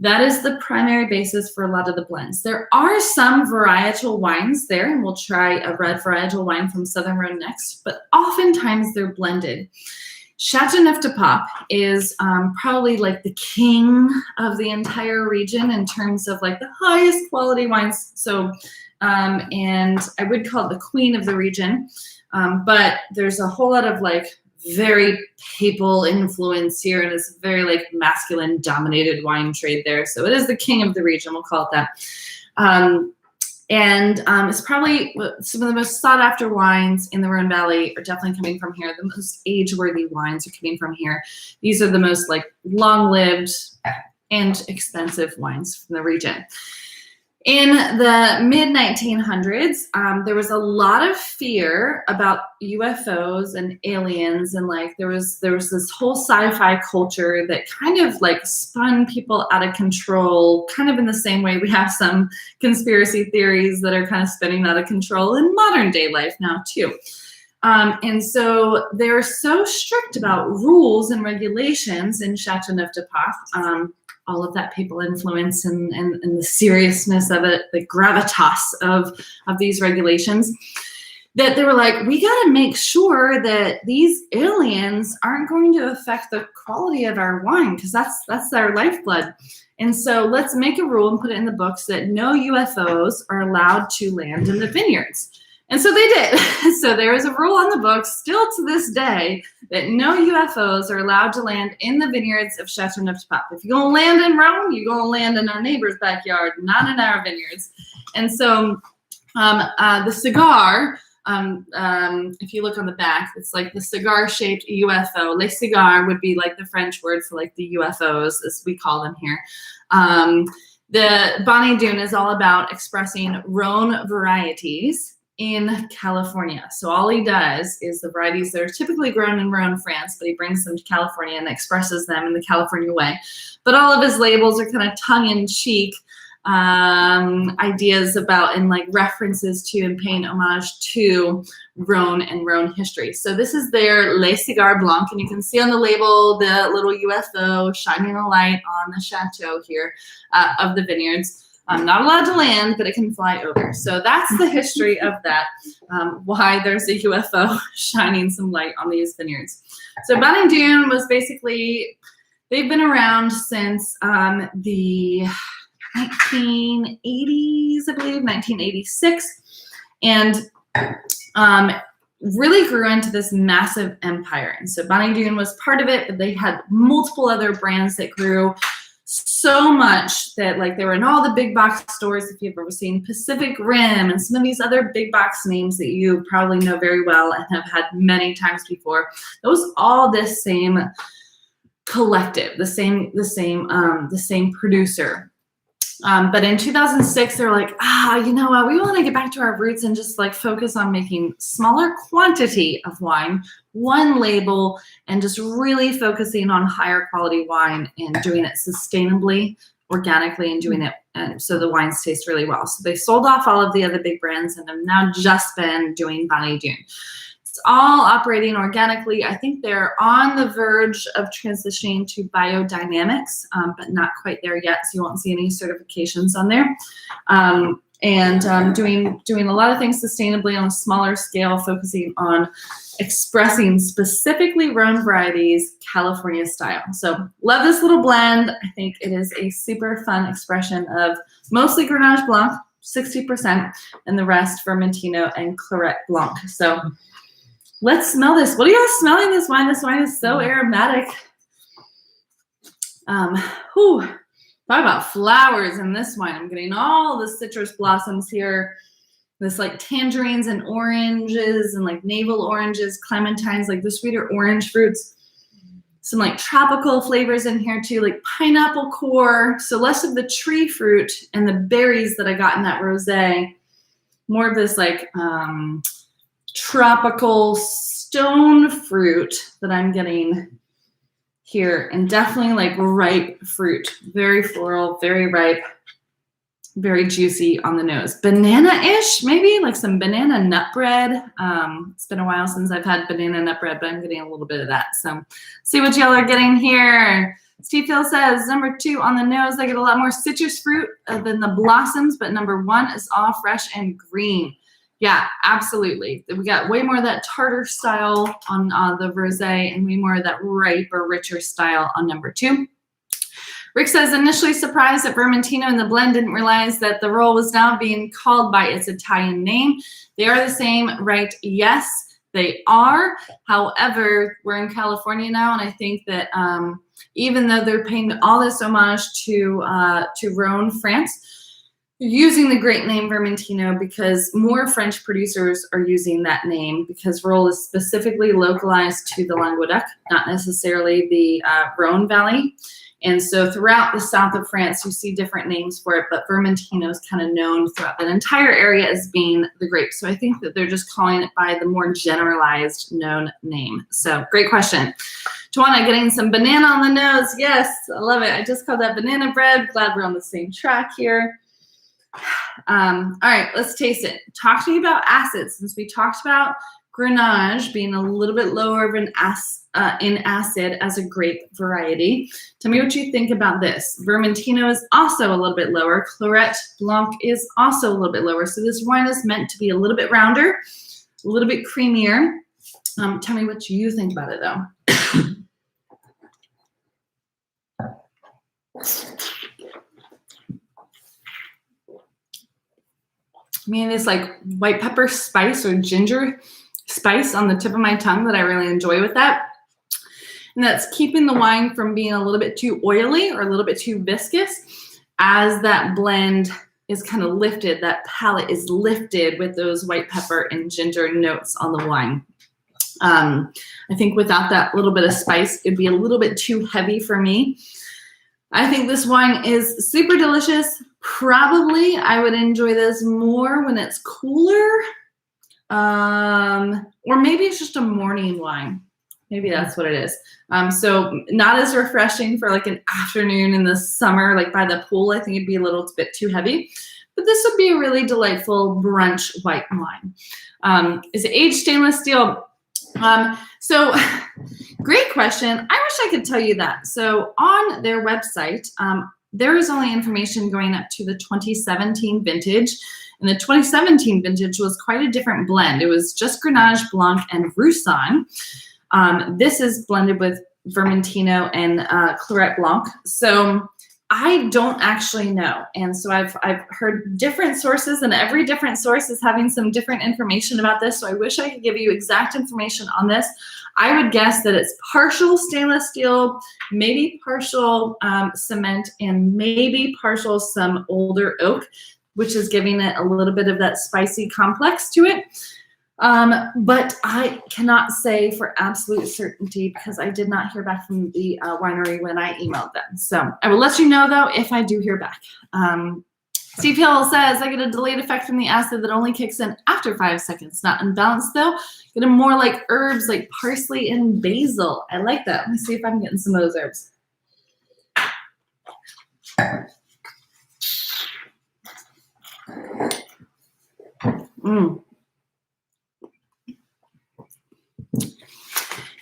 Speaker 1: That is the primary basis for a lot of the blends. There are some varietal wines there, and we'll try a red varietal wine from Southern Rhone next, but oftentimes they're blended. Chateauneuf-du-Pape is probably like the king of the entire region in terms of like the highest quality wines. So, and I would call it the queen of the region, but there's a whole lot of like very papal influence here, and it's a very like masculine dominated wine trade there. So it is the king of the region, we'll call it that. It's probably some of the most sought after wines in the Rhone Valley are definitely coming from here. The most age-worthy wines are coming from here. These are the most like long-lived and expensive wines from the region. In the mid-1900s, there was a lot of fear about UFOs and aliens, and like there was this whole sci-fi culture that kind of like spun people out of control, kind of in the same way we have some conspiracy theories that are kind of spinning out of control in modern day life now too. And so they're so strict about rules and regulations in Chateauneuf-du-Pape, all of that papal influence and the seriousness of it, the gravitas of these regulations, that they were like, we got to make sure that these aliens aren't going to affect the quality of our wine, because that's our lifeblood. And so let's make a rule and put it in the books that no UFOs are allowed to land in the vineyards. And so they did. So there is a rule on the books still to this day that no UFOs are allowed to land in the vineyards of Chateauneuf-du-Pape. If you're going to land in Rome, you're going to land in our neighbor's backyard, not in our vineyards. And so the cigar, if you look on the back, it's like the cigar-shaped UFO. Les cigares would be like the French word for like the UFOs, as we call them here. The Bonnie Doon is all about expressing Rhone varieties in California. So all he does is the varieties that are typically grown in Rhone, France, but he brings them to California and expresses them in the California way. But all of his labels are kind of tongue-in-cheek ideas about and like references to and paying homage to Rhone and Rhone history. So this is their Les Cigares Blancs, and you can see on the label the little UFO shining a light on the chateau here of the vineyards. Not allowed to land, but it can fly over. So that's the history of that, why there's a UFO shining some light on these vineyards. So Bonnie Doon was basically, they've been around since the 1980s, I believe, 1986. And really grew into this massive empire. And so Bonnie Doon was part of it, but they had multiple other brands that grew so much that like they were in all the big box stores. If you've ever seen Pacific Rim and some of these other big box names that you probably know very well and have had many times before, those all this same collective, the same producer. But in 2006, they're like, you know what? We want to get back to our roots and just like focus on making smaller quantity of wine, one label, and just really focusing on higher quality wine and doing it sustainably, organically, and doing it so the wines taste really well. So they sold off all of the other big brands and have now just been doing Bonnie Doon. It's all operating organically. I think they're on the verge of transitioning to biodynamics, but not quite there yet. So you won't see any certifications on there. Doing a lot of things sustainably on a smaller scale, focusing on expressing specifically Rhone varieties, California style. So love this little blend. I think it is a super fun expression of mostly Grenache Blanc, 60%, and the rest Vermentino and Claret Blanc. So let's smell this. What are y'all smelling this wine? This wine is so aromatic. Talk about flowers in this wine. I'm getting all the citrus blossoms here. This like tangerines and oranges and like navel oranges, clementines, like the sweeter orange fruits. Some like tropical flavors in here too, like pineapple core. So less of the tree fruit and the berries that I got in that rosé. More of this like tropical stone fruit that I'm getting here, and definitely like ripe fruit, very floral, very ripe, very juicy on the nose. Banana-ish, maybe like some banana nut bread. It's been a while since I've had banana nut bread, but I'm getting a little bit of that. So see what y'all are getting here. Steve Hill says, number 2 on the nose, I get a lot more citrus fruit than the blossoms, but number 1 is all fresh and green. Yeah, absolutely. We got way more of that tartar style on the rosé and way more of that ripe or richer style on number 2. Rick says, initially surprised that Vermentino in the blend, didn't realize that the roll was now being called by its Italian name. They are the same, right? Yes, they are. However, we're in California now, and I think that even though they're paying all this homage to Rhone, France, using the great name Vermentino because more French producers are using that name because Rolle is specifically localized to the Languedoc, not necessarily the Rhone Valley. And so throughout the south of France, you see different names for it, but Vermentino is kind of known throughout that entire area as being the grape. So I think that they're just calling it by the more generalized known name. So great question. Tawana, getting some banana on the nose. Yes, I love it. I just called that banana bread. Glad we're on the same track here. All right, let's taste it. Talk to me about acids. Since we talked about Grenache being a little bit lower of an in acid as a grape variety. Tell me what you think about this. Vermentino is also a little bit lower. Claret Blanc is also a little bit lower. So this wine is meant to be a little bit rounder, a little bit creamier. Tell me what you think about it though. I mean, this like white pepper spice or ginger spice on the tip of my tongue that I really enjoy with that. And that's keeping the wine from being a little bit too oily or a little bit too viscous as that blend is kind of lifted, that palate is lifted with those white pepper and ginger notes on the wine. I think without that little bit of spice, it'd be a little bit too heavy for me. I think this wine is super delicious. Probably I would enjoy this more when it's cooler. Or maybe it's just a morning wine. Maybe that's what it is. So not as refreshing for like an afternoon in the summer, like by the pool. I think it'd be a little bit too heavy. But this would be a really delightful brunch white wine. Is it aged stainless steel? So great question. I wish I could tell you that. So on their website, there is only information going up to the 2017 vintage. And the 2017 vintage was quite a different blend. It was just Grenache Blanc and Roussanne. This is blended with Vermentino and Claret Blanc. So I don't actually know. And so I've heard different sources, and every different source is having some different information about this. So I wish I could give you exact information on this. I would guess that it's partial stainless steel, maybe partial cement, and maybe partial some older oak, which is giving it a little bit of that spicy complex to it. But I cannot say for absolute certainty because I did not hear back from the winery when I emailed them. So I will let you know, though, if I do hear back. Steve Hill says, I get a delayed effect from the acid that only kicks in after 5 seconds. Not unbalanced, though. Get a more like herbs like parsley and basil. I like that. Let me see if I'm getting some of those herbs.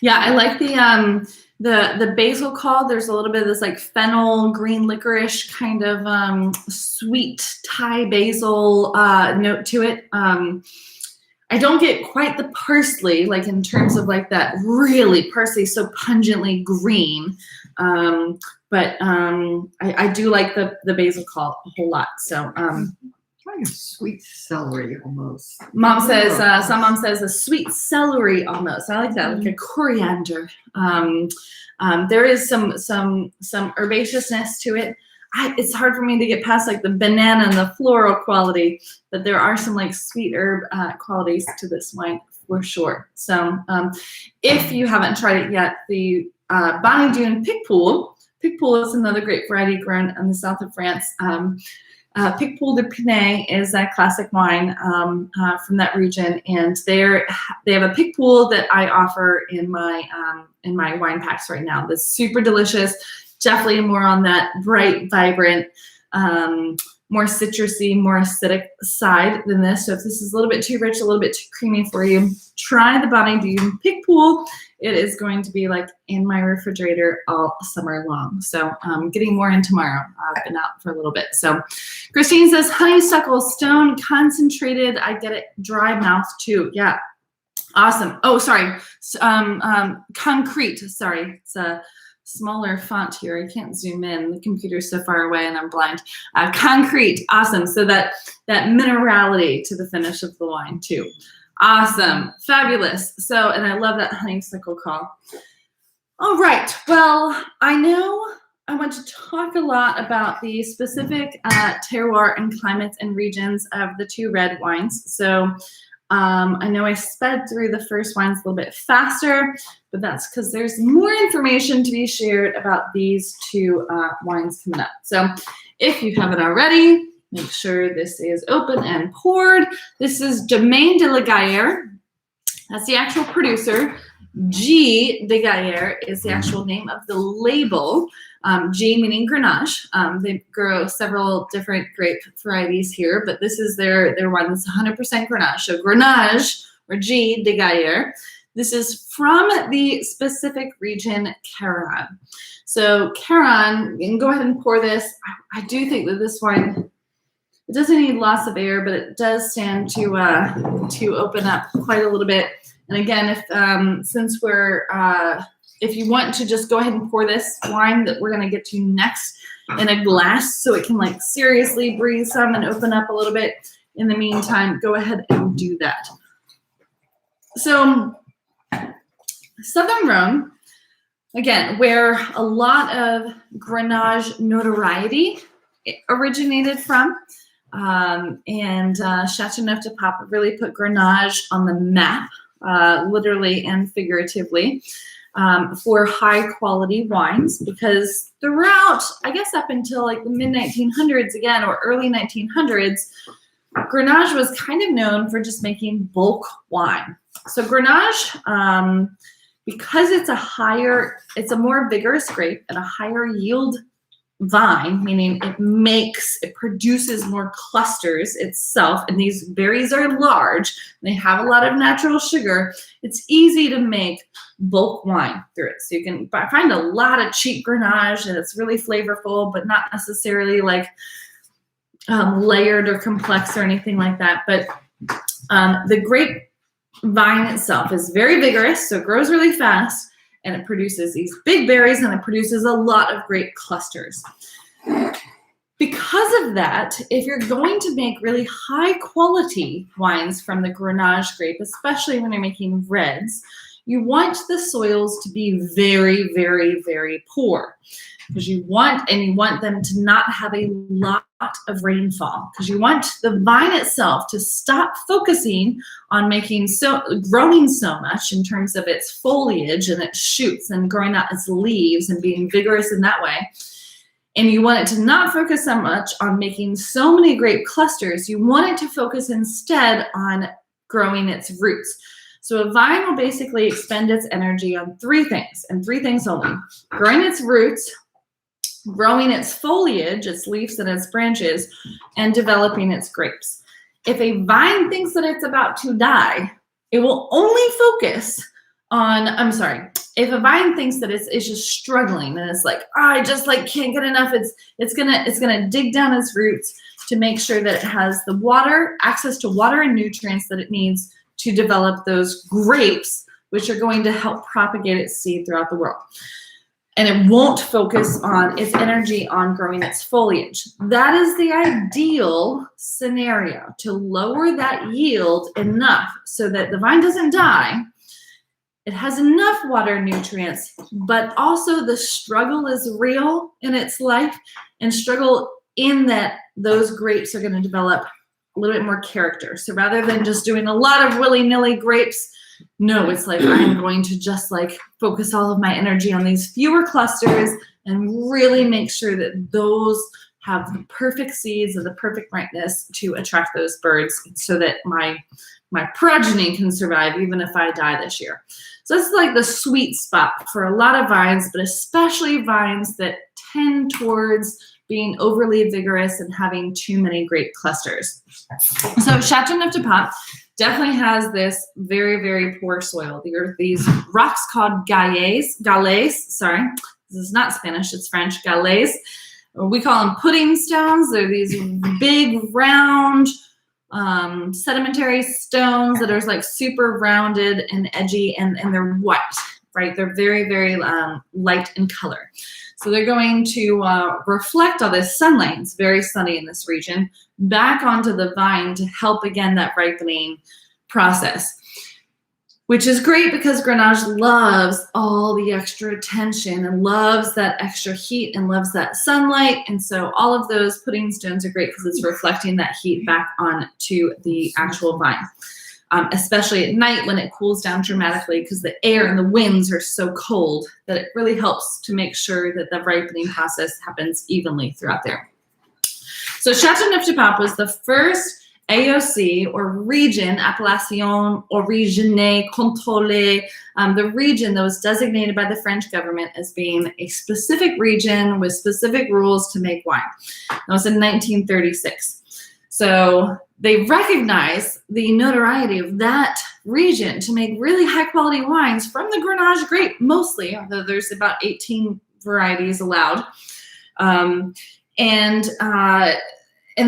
Speaker 1: Yeah, I like the basil call. There's a little bit of this like fennel, green licorice kind of sweet Thai basil note to it. I don't get quite the parsley, like in terms of like that really parsley so pungently green. But I do like the basil call a whole lot. So
Speaker 2: like a sweet celery almost.
Speaker 1: Mom says, some mom says a sweet celery almost. I like that, like a coriander. There is some herbaceousness to it. It's hard for me to get past like the banana and the floral quality, but there are some like sweet herb qualities to this wine for sure. So if you haven't tried it yet, the Bonnie Dune Picpoul is another great variety grown in the south of France. Picpoul de Pinet is a classic wine from that region, and they have a Picpoul that I offer in my wine packs right now. That's super delicious. Definitely more on that bright, vibrant, more citrusy, more acidic side than this. So if this is a little bit too rich, a little bit too creamy for you, try the Bonnie Dune Picpoul. It is going to be like in my refrigerator all summer long. So getting more in tomorrow. I've been out for a little bit. So Christine says, honeysuckle stone concentrated. I get it. Dry mouth too. Yeah. Awesome. Oh, sorry. Concrete. Sorry. It's a smaller font here. I can't zoom in. The computer's so far away and I'm blind. Concrete. Awesome. So that minerality to the finish of the wine too. Awesome. Fabulous. So, and I love that honeysuckle call. All right. Well, I know I want to talk a lot about the specific terroir and climates and regions of the two red wines. So I know I sped through the first wines a little bit faster, but that's because there's more information to be shared about these two wines coming up. So if you haven't already, make sure this is open and poured. This is Domaine de la Gaillère. That's the actual producer. G de Gaillère is the actual name of the label. G meaning Grenache. They grow several different grape varieties here, but this is their one that's 100% Grenache. So Grenache, or G de Gaillère. This is from the specific region Caron. So Caron, you can go ahead and pour this. I do think that this wine, it doesn't need lots of air, but it does stand to open up quite a little bit. And again, if you want to just go ahead and pour this wine that we're going to get to next in a glass so it can like seriously breathe some and open up a little bit. In the meantime, go ahead and do that. So Southern Rhone, again, where a lot of Grenache notoriety originated from. And Châteauneuf-du-Pape really put Grenache on the map, literally and figuratively, for high quality wines, because throughout, I guess up until like the mid 1900s again, or early 1900s, Grenache was kind of known for just making bulk wine. So Grenache, because it's a more vigorous grape and a higher yield vine, meaning it produces more clusters itself, and these berries are large, they have a lot of natural sugar. It's easy to make bulk wine through it. So you can find a lot of cheap Grenache and it's really flavorful, but not necessarily like layered or complex or anything like that. But the grape vine itself is very vigorous, so it grows really fast, and it produces these big berries, and it produces a lot of grape clusters. Because of that, if you're going to make really high quality wines from the Grenache grape, especially when you're making reds, you want the soils to be very, very, very poor, because you want them to not have a lot of rainfall, because you want the vine itself to stop focusing on growing so much in terms of its foliage and its shoots and growing out its leaves and being vigorous in that way. And you want it to not focus so much on making so many grape clusters. You want it to focus instead on growing its roots. So a vine will basically expend its energy on three things, and three things only: growing its roots, growing its foliage, its leaves and its branches, and developing its grapes. If a vine thinks that it's about to die, it will only focus on, if a vine thinks that it's just struggling and it's like, I just can't get enough, it's gonna dig down its roots to make sure that it has the water, access to water and nutrients that it needs to develop those grapes, which are going to help propagate its seed throughout the world. And it won't focus on its energy on growing its foliage. That is the ideal scenario, to lower that yield enough so that the vine doesn't die. It has enough water and nutrients, but also the struggle is real in its life, and struggle in that those grapes are going to develop a little bit more character. So rather than just doing a lot of willy-nilly grapes, no, it's like, I'm going to just focus all of my energy on these fewer clusters and really make sure that those have the perfect seeds and the perfect brightness to attract those birds, so that my progeny can survive even if I die this year. So that's the sweet spot for a lot of vines, but especially vines that tend towards being overly vigorous and having too many grape clusters. So Châteauneuf-du-Pape definitely has this very, very poor soil. There are these rocks called galets. Sorry, this is not Spanish, it's French. Galets. We call them pudding stones. They're these big, round, sedimentary stones that are super rounded and edgy, and they're white, right? They're very, very light in color. So they're going to reflect all this sunlight, it's very sunny in this region, back onto the vine to help, again, that ripening process. Which is great because Grenache loves all the extra attention and loves that extra heat and loves that sunlight. And so all of those pudding stones are great because it's reflecting that heat back onto the actual vine. Especially at night when it cools down dramatically, because the air and the winds are so cold that it really helps to make sure that the ripening process happens evenly throughout there. So Châteauneuf-du-Pape was the first AOC, or region, Appellation Originée Contrôlée, the region that was designated by the French government as being a specific region with specific rules to make wine. That was in 1936. So they recognize the notoriety of that region to make really high quality wines from the Grenache grape, mostly, although there's about 18 varieties allowed. And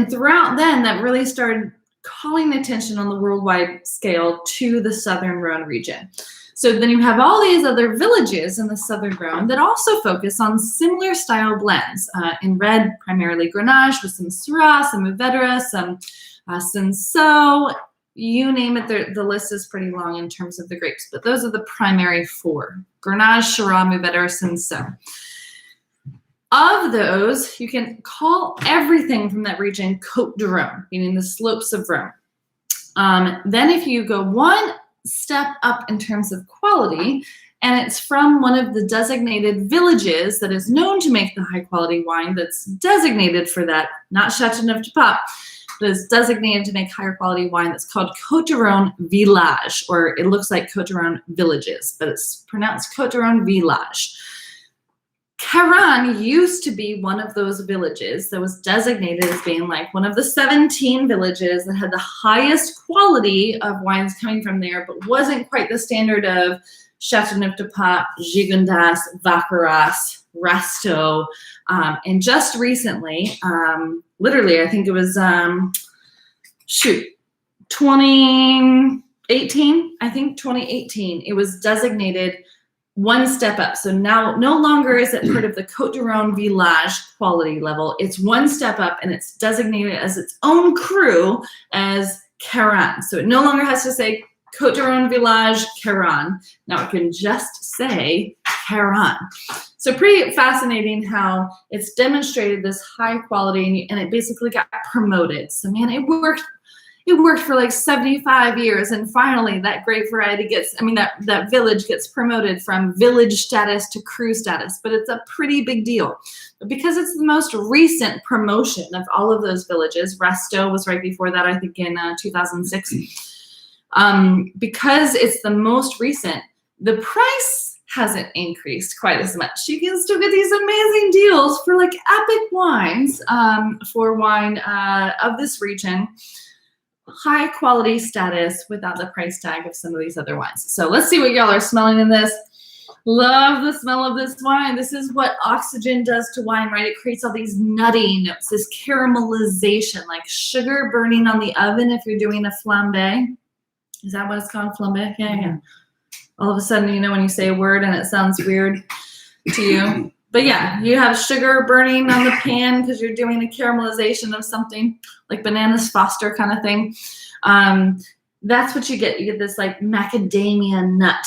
Speaker 1: throughout then, that really started calling attention on the worldwide scale to the Southern Rhone region. So then you have all these other villages in the Southern Rhone that also focus on similar style blends. In red, primarily Grenache, with some Syrah, some Mourvedre, some Cinsault, you name it, the list is pretty long in terms of the grapes, but those are the primary four: Grenache, Syrah, Mourvedre, Cinsault. Of those, you can call everything from that region Côte de Rhône, meaning the slopes of Rhône. Then if you go one step up in terms of quality, and it's from one of the designated villages that is known to make the high quality wine that's designated for that, not Châteauneuf-du-Pape, but is designated to make higher quality wine, that's called Côte de Rhône Village, or it looks like Côte de Rhône Villages, but it's pronounced Côte de Rhône Village. Caran used to be one of those villages that was designated as being one of the 17 villages that had the highest quality of wines coming from there, but wasn't quite the standard of Châteauneuf-du-Pape, Gigondas, Vacqueyras, Rasteau. And just recently, literally, I think it was, 2018, it was designated one step up. So now no longer is it part of the Côte d'Aron Village quality level. It's one step up, and it's designated as its own cru as Caron. So it no longer has to say Côte d'Aron Village Caron. Now it can just say Caron. So pretty fascinating how it's demonstrated this high quality, and it basically got promoted. So man, it worked for like 75 years, and finally that grape variety that village gets promoted from village status to cru status, but it's a pretty big deal. But because it's the most recent promotion of all of those villages, Resto was right before that, I think in 2006, because it's the most recent, the price hasn't increased quite as much. You can still get these amazing deals for like epic wines, for wine of this region. High quality status without the price tag of some of these other wines. So let's see what y'all are smelling in this. Love the smell of this wine. This is what oxygen does to wine, right? It creates all these nutty notes, this caramelization, like sugar burning on the oven if you're doing a flambe. Is that what it's called? Flambe? Yeah. All of a sudden, you know, when you say a word and it sounds weird to you. But yeah, you have sugar burning on the pan because you're doing a caramelization of something, like bananas Foster kind of thing. That's what you get. You get this like macadamia nut,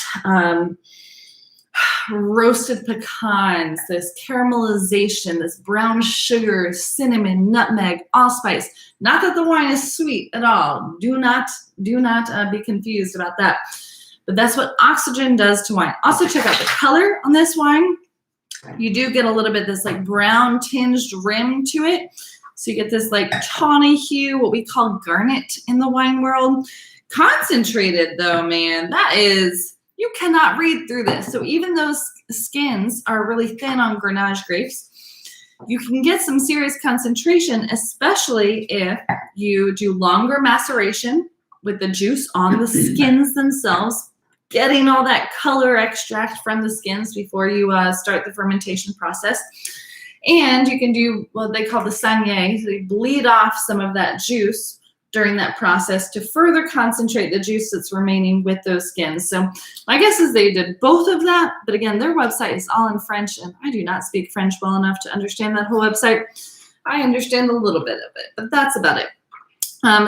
Speaker 1: roasted pecans, this caramelization, this brown sugar, cinnamon, nutmeg, allspice. Not that the wine is sweet at all. Do not be confused about that. But that's what oxygen does to wine. Also check out the color on this wine. You do get a little bit this like brown tinged rim to it. So you get this like tawny hue, what we call garnet in the wine world. Concentrated though, man, that is, you cannot read through this. So even those skins are really thin on Grenache grapes, you can get some serious concentration, especially if you do longer maceration with the juice on the skins themselves, getting all that color extract from the skins before you start the fermentation process. And you can do what they call the saignée. So you bleed off some of that juice during that process to further concentrate the juice that's remaining with those skins. So my guess is they did both of that. But again, their website is all in French, and I do not speak French well enough to understand that whole website. I understand a little bit of it, but that's about it.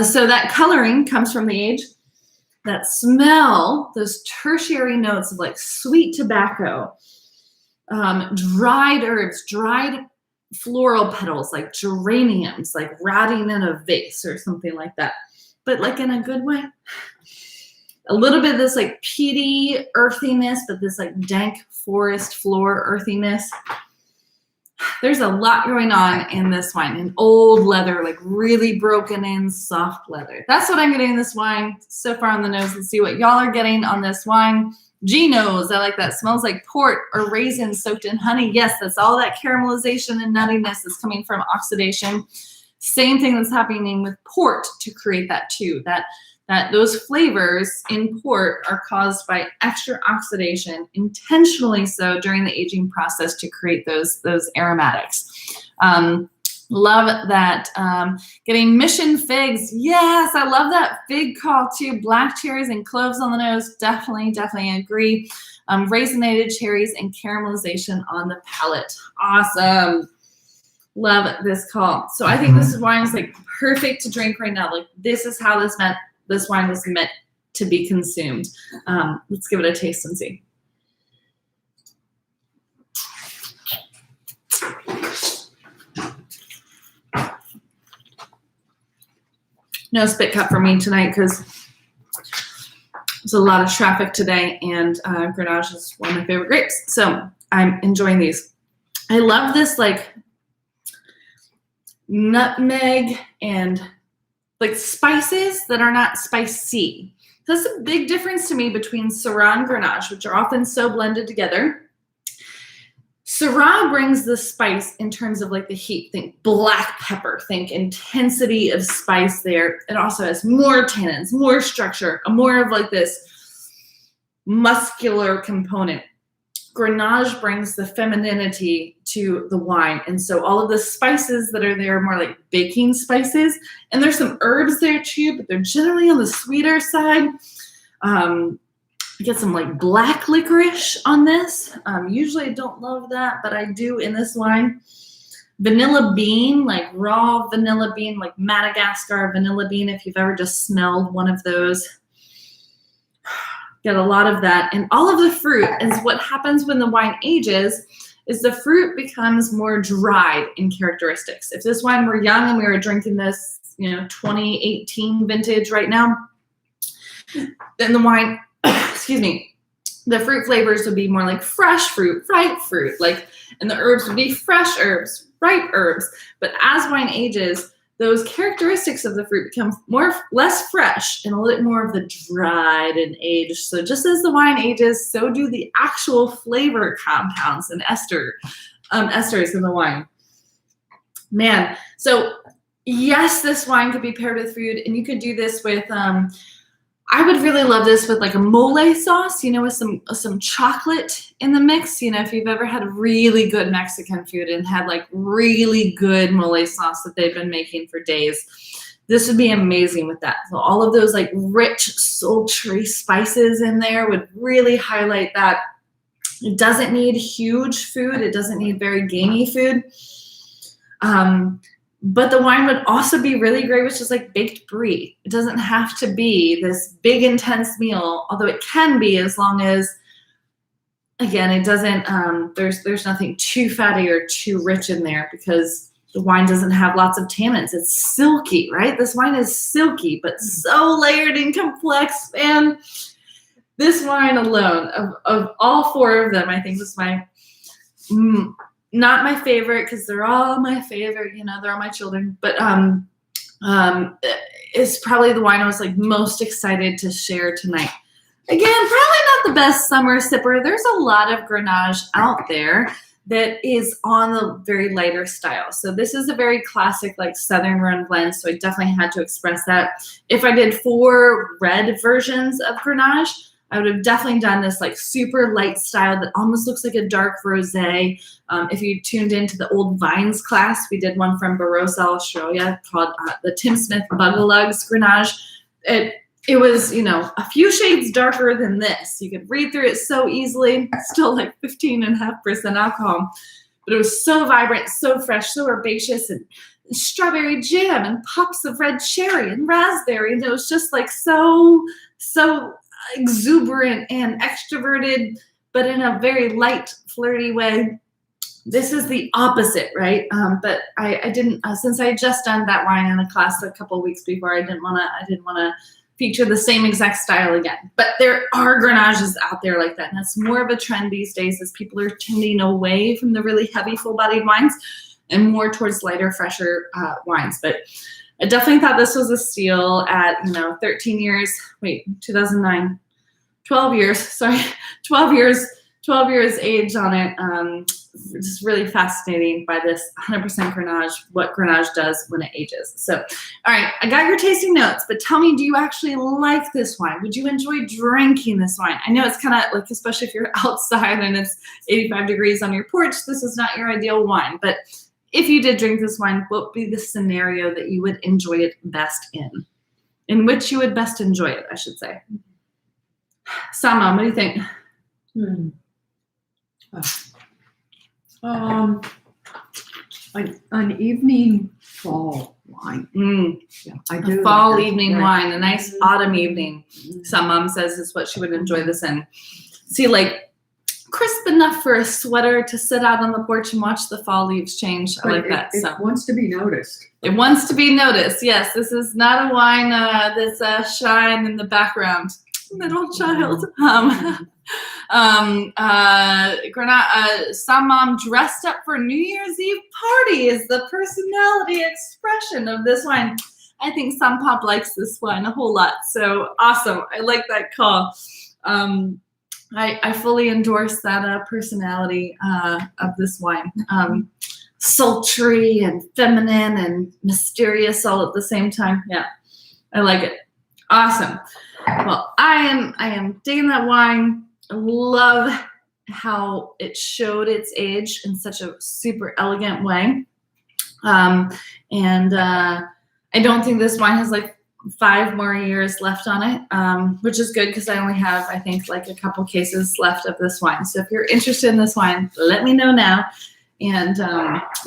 Speaker 1: So that coloring comes from the age. That smell, those tertiary notes of like sweet tobacco, dried herbs, dried floral petals, like geraniums, like rotting in a vase or something like that, but like in a good way. A little bit of this like peaty earthiness, but this like dank forest floor earthiness. There's a lot going on in this wine. In old leather, like really broken in soft leather. That's what I'm getting in this wine so far on the nose. Let's see what y'all are getting on this wine. G-nose, I like that. Smells like port or raisins soaked in honey. Yes, that's all that caramelization and nuttiness is coming from oxidation. Same thing that's happening with port to create that too. That those flavors in port are caused by extra oxidation, intentionally so during the aging process to create those aromatics. Love that. Getting mission figs. Yes, I love that fig call too. Black cherries and cloves on the nose. Definitely agree. Raisinated cherries and caramelization on the palate. Awesome. Love this call. So I think this wine is like perfect to drink right now. Like this is how this wine was meant to be consumed. Let's give it a taste and see. No spit cut for me tonight because there's a lot of traffic today, and Grenache is one of my favorite grapes. So I'm enjoying these. I love this like nutmeg and like spices that are not spicy. That's a big difference to me between Syrah and Grenache, which are often so blended together. Syrah brings the spice in terms of like the heat. Think black pepper, think intensity of spice there. It also has more tannins, more structure, more of like this muscular component. Grenache brings the femininity to the wine. And so all of the spices that are there are more like baking spices. And there's some herbs there too, but they're generally on the sweeter side. get some like black licorice on this. Usually I don't love that, but I do in this wine. Vanilla bean, like raw vanilla bean, like Madagascar vanilla bean, if you've ever just smelled one of those. Get a lot of that. And all of the fruit is what happens when the wine ages is the fruit becomes more dried in characteristics. If this wine were young and we were drinking this, 2018 vintage right now, then the wine, excuse me, the fruit flavors would be more like fresh fruit, ripe fruit, and the herbs would be fresh herbs, ripe herbs. But as wine ages, those characteristics of the fruit become less fresh and a little bit more of the dried and aged. So just as the wine ages, so do the actual flavor compounds and esters in the wine. Man, so yes, this wine could be paired with food, and you could do this with, I would really love this with like a mole sauce, with some chocolate in the mix. If you've ever had really good Mexican food and had like really good mole sauce that they've been making for days, this would be amazing with that. So all of those like rich, sultry spices in there would really highlight that. It doesn't need huge food. It doesn't need very gamey food. But the wine would also be really great with just like baked brie. It doesn't have to be this big, intense meal, although it can be, as long as, again, it doesn't, there's nothing too fatty or too rich in there, because the wine doesn't have lots of tannins. It's silky, right? This wine is silky, but so layered and complex. And this wine alone, of all four of them, I think was not my favorite, because they're all my favorite, they're all my children, but it's probably the wine I was like most excited to share tonight. Again, probably not the best summer sipper. There's a lot of Grenache out there that is on the very lighter style. So this is a very classic, like Southern run blend. So I definitely had to express that. If I did 4 red versions of Grenache, I would have definitely done this like super light style that almost looks like a dark rosé. If you tuned into the Old Vines class, we did one from Barossa, Australia, called the Tim Smith Bugalugs Grenache. It was, a few shades darker than this. You could read through it so easily. Still like 15.5% alcohol. But it was so vibrant, so fresh, so herbaceous, and strawberry jam and pops of red cherry and raspberry. And it was just like so exuberant and extroverted, but in a very light, flirty way. This is the opposite, right? But I didn't, since I had just done that wine in a class a couple of weeks before, I didn't want to feature the same exact style again. But there are Grenaches out there like that, and that's more of a trend these days, as people are tending away from the really heavy, full-bodied wines and more towards lighter, fresher wines. But I definitely thought this was a steal at, 13 years, 2009, 12 years, sorry, 12 years age on it. Just really fascinating by this 100% Grenache, what Grenache does when it ages. So, all right, I got your tasting notes, but tell me, do you actually like this wine? Would you enjoy drinking this wine? I know it's kind of like, especially if you're outside and it's 85 degrees on your porch, this is not your ideal wine. But if you did drink this wine, what would be the scenario that you would enjoy it best in which you would best enjoy it, I should say. Sama, what do you think?
Speaker 2: An evening fall wine.
Speaker 1: Yeah,
Speaker 2: I do.
Speaker 1: A fall evening wine, a nice autumn evening. Some mom says is what she would enjoy this in. See, like crisp enough for a sweater to sit out on the porch and watch the fall leaves change. I like that.
Speaker 2: It wants to be noticed.
Speaker 1: It wants to be noticed. Yes, this is not a wine that's shying in the background. Middle child. Some mom dressed up for New Year's Eve party is the personality expression of this wine. I think some pop likes this wine a whole lot. So awesome. I like that call. I fully endorse that personality of this wine. Sultry and feminine and mysterious all at the same time. Yeah, I like it. Awesome. Well, I am digging that wine. I love how it showed its age in such a super elegant way. And I don't think this wine has like 5 more years left on it, which is good because I only have, I think, like a couple cases left of this wine. So if you're interested in this wine, let me know now. And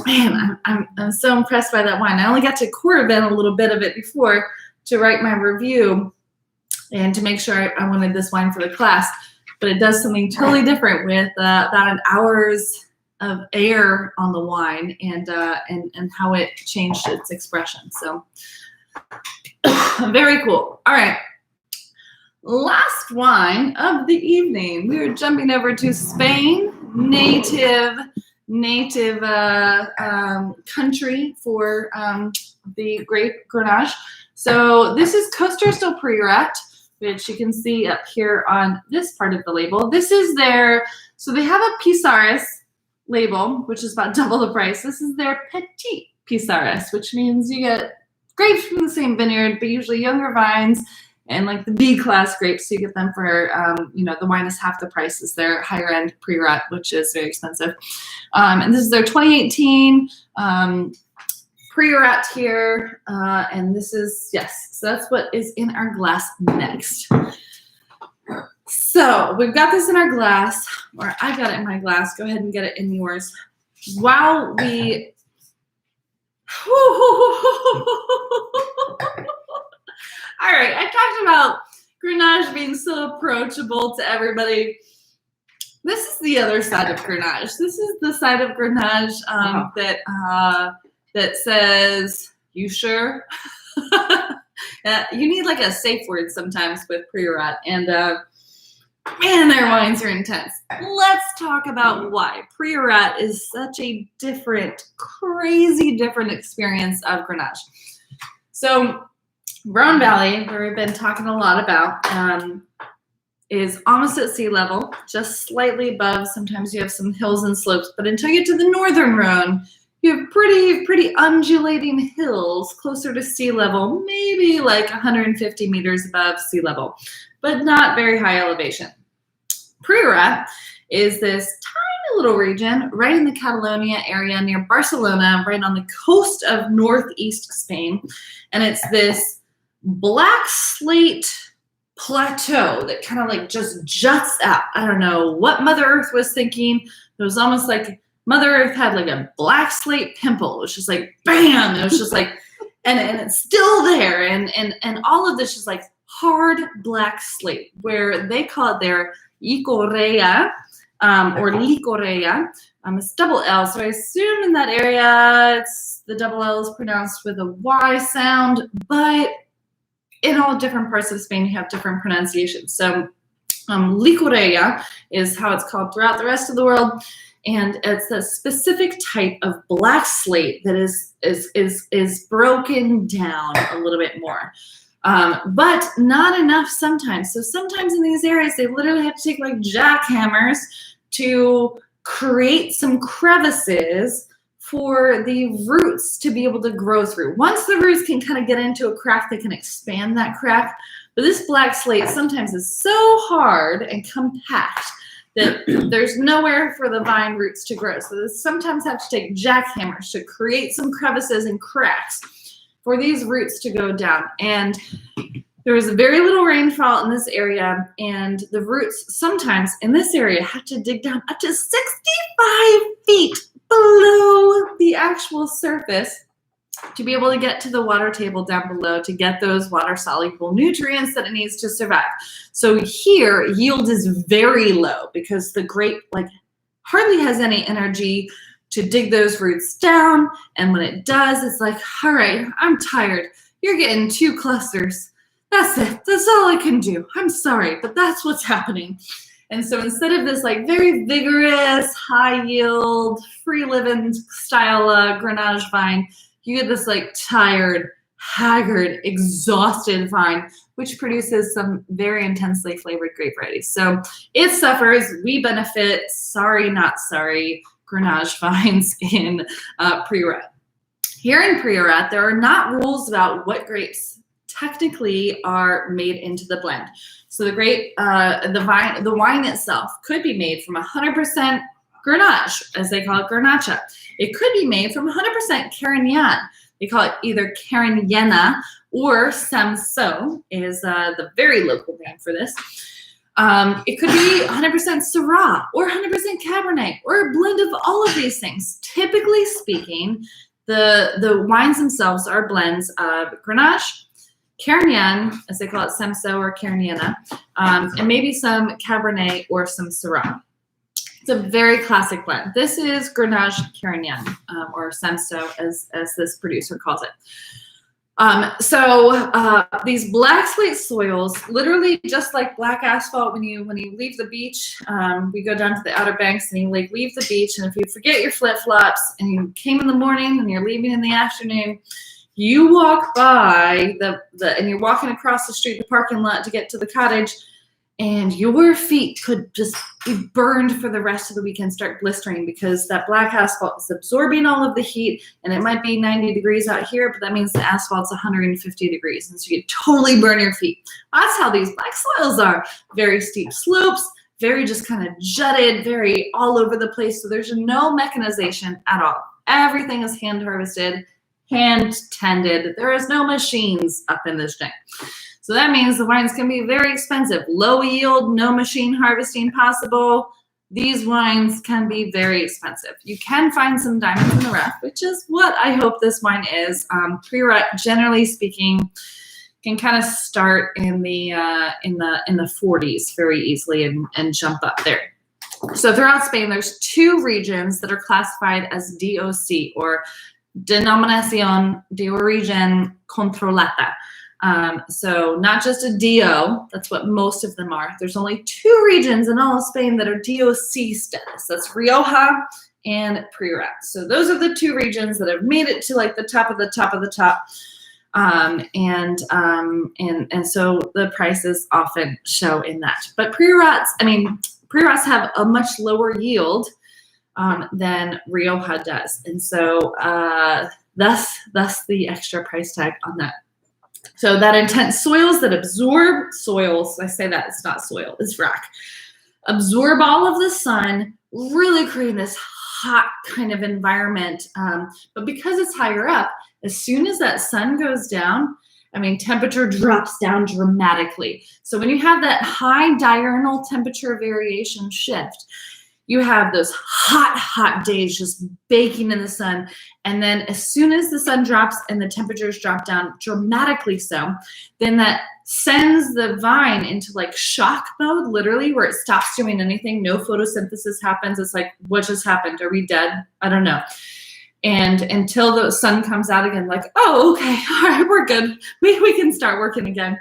Speaker 1: man, I'm so impressed by that wine. I only got to Coravin a little bit of it before to write my review and to make sure I wanted this wine for the class. But it does something totally different with about an hour's of air on the wine and how it changed its expression. So very cool. All right. Last wine of the evening. We are jumping over to Spain, native country for the grape Grenache. So this is Costa del Priorat, which you can see up here on this part of the label. This is their, so they have a Pisaris label, which is about double the price. This is their Petit Pisaris, which means you get grapes from the same vineyard, but usually younger vines and like the B class grapes. So you get them for, the wine is half the price as their higher end Priorat, which is very expensive. And this is their 2018 Priorat here. And this is, yes, so that's what is in our glass next. So we've got this in our glass, or I've got it in my glass. Go ahead and get it in yours. While we, all right, I talked about Grenache being so approachable to everybody. This is the other side of Grenache. This is the side of Grenache that says, "You sure?" You need like a safe word sometimes with Priorat, and man, their wines are intense. Let's talk about why Priorat is such a different, crazy different experience of Grenache. So Rhone Valley, where we've been talking a lot about, is almost at sea level, just slightly above. Sometimes you have some hills and slopes, but until you get to the northern Rhone, you have pretty undulating hills closer to sea level, maybe like 150 meters above sea level, but not very high elevation. Priorat is this tiny little region right in the Catalonia area near Barcelona, right on the coast of northeast Spain. And it's this black slate plateau that kind of like just juts out. I don't know what Mother Earth was thinking. It was almost like Mother Earth had like a black slate pimple. It was just like, bam. It was just like, and it's still there. And all of this is like hard black slate, where they call it their Icorea, or Licorea. It's double L. So I assume in that area, the double L is pronounced with a Y sound, but in all different parts of Spain, you have different pronunciations. So Licorea is how it's called throughout the rest of the world. And it's a specific type of black slate that is broken down a little bit more. But not enough sometimes. So sometimes in these areas, they literally have to take like jackhammers to create some crevices for the roots to be able to grow through. Once the roots can kind of get into a crack, they can expand that crack. But this black slate sometimes is so hard and compact that there's nowhere for the vine roots to grow. So they sometimes have to take jackhammers to create some crevices and cracks for these roots to go down. And there was very little rainfall in this area, and the roots sometimes in this area had to dig down up to 65 feet below the actual surface to be able to get to the water table down below to get those water-soluble nutrients that it needs to survive. So here, yield is very low because the grape hardly has any energy to dig those roots down. And when it does, it's like, all right, I'm tired. You're getting 2 clusters. That's it. That's all I can do. I'm sorry, but that's what's happening. And so instead of this very vigorous, high yield, free living style Grenache vine, you get this tired, haggard, exhausted vine, which produces some very intensely flavored grape varieties. So it suffers. We benefit. Sorry, not sorry. Grenache vines in Priorat. Here in Priorat, there are not rules about what grapes technically are made into the blend. So the grape, the wine itself could be made from 100% Grenache, as they call it, Grenache. It could be made from 100% Carignan. They call it either Carignana or Samso is the very local name for this. It could be 100% Syrah or 100% Cabernet or a blend of all of these things. Typically speaking, the wines themselves are blends of Grenache, Carignan, as they call it, Samso or Carignana, and maybe some Cabernet or some Syrah. It's a very classic blend. This is Grenache Carignan, or Samso, as this producer calls it. These black slate soils, literally just like black asphalt, when you leave the beach, we go down to the Outer Banks and you leave the beach, and if you forget your flip-flops and you came in the morning and you're leaving in the afternoon, you walk by and you're walking across the street, the parking lot to get to the cottage, and your feet could just be burned for the rest of the weekend, start blistering, because that black asphalt is absorbing all of the heat, and it might be 90 degrees out here, but that means the asphalt's 150 degrees, and so you totally burn your feet. That's how these black soils are. Very steep slopes, very just kind of jutted, very all over the place, so there's no mechanization at all. Everything is hand harvested, hand tended. There is no machines up in this thing. So that means the wines can be very expensive. Low yield, no machine harvesting possible. These wines can be very expensive. You can find some diamonds in the rough, which is what I hope this wine is. Priorat, generally speaking, can kind of start in the 40s very easily and jump up there. So throughout Spain, there's 2 regions that are classified as DOC, or Denominación de Origen Controlada. So not just a DO, that's what most of them are. There's only 2 regions in all of Spain that are DOC status. That's Rioja and Priorat. So those are the 2 regions that have made it to like the top of the top of the top. And so the prices often show in that. But Priorats have a much lower yield than Rioja does. And so thus the extra price tag on that. So that intense soils that absorb soils, I say that, it's not soil, it's rock, absorb all of the sun, really creating this hot kind of environment. But because it's higher up, as soon as that sun goes down, temperature drops down dramatically. So when you have that high diurnal temperature variation shift, you have those hot days just baking in the sun. And then as soon as the sun drops and the temperatures drop down dramatically so, then that sends the vine into like shock mode, literally, where it stops doing anything. No photosynthesis happens. It's like, what just happened? Are we dead? I don't know. And until the sun comes out again, like, oh, okay, all right, we're good. We can start working again.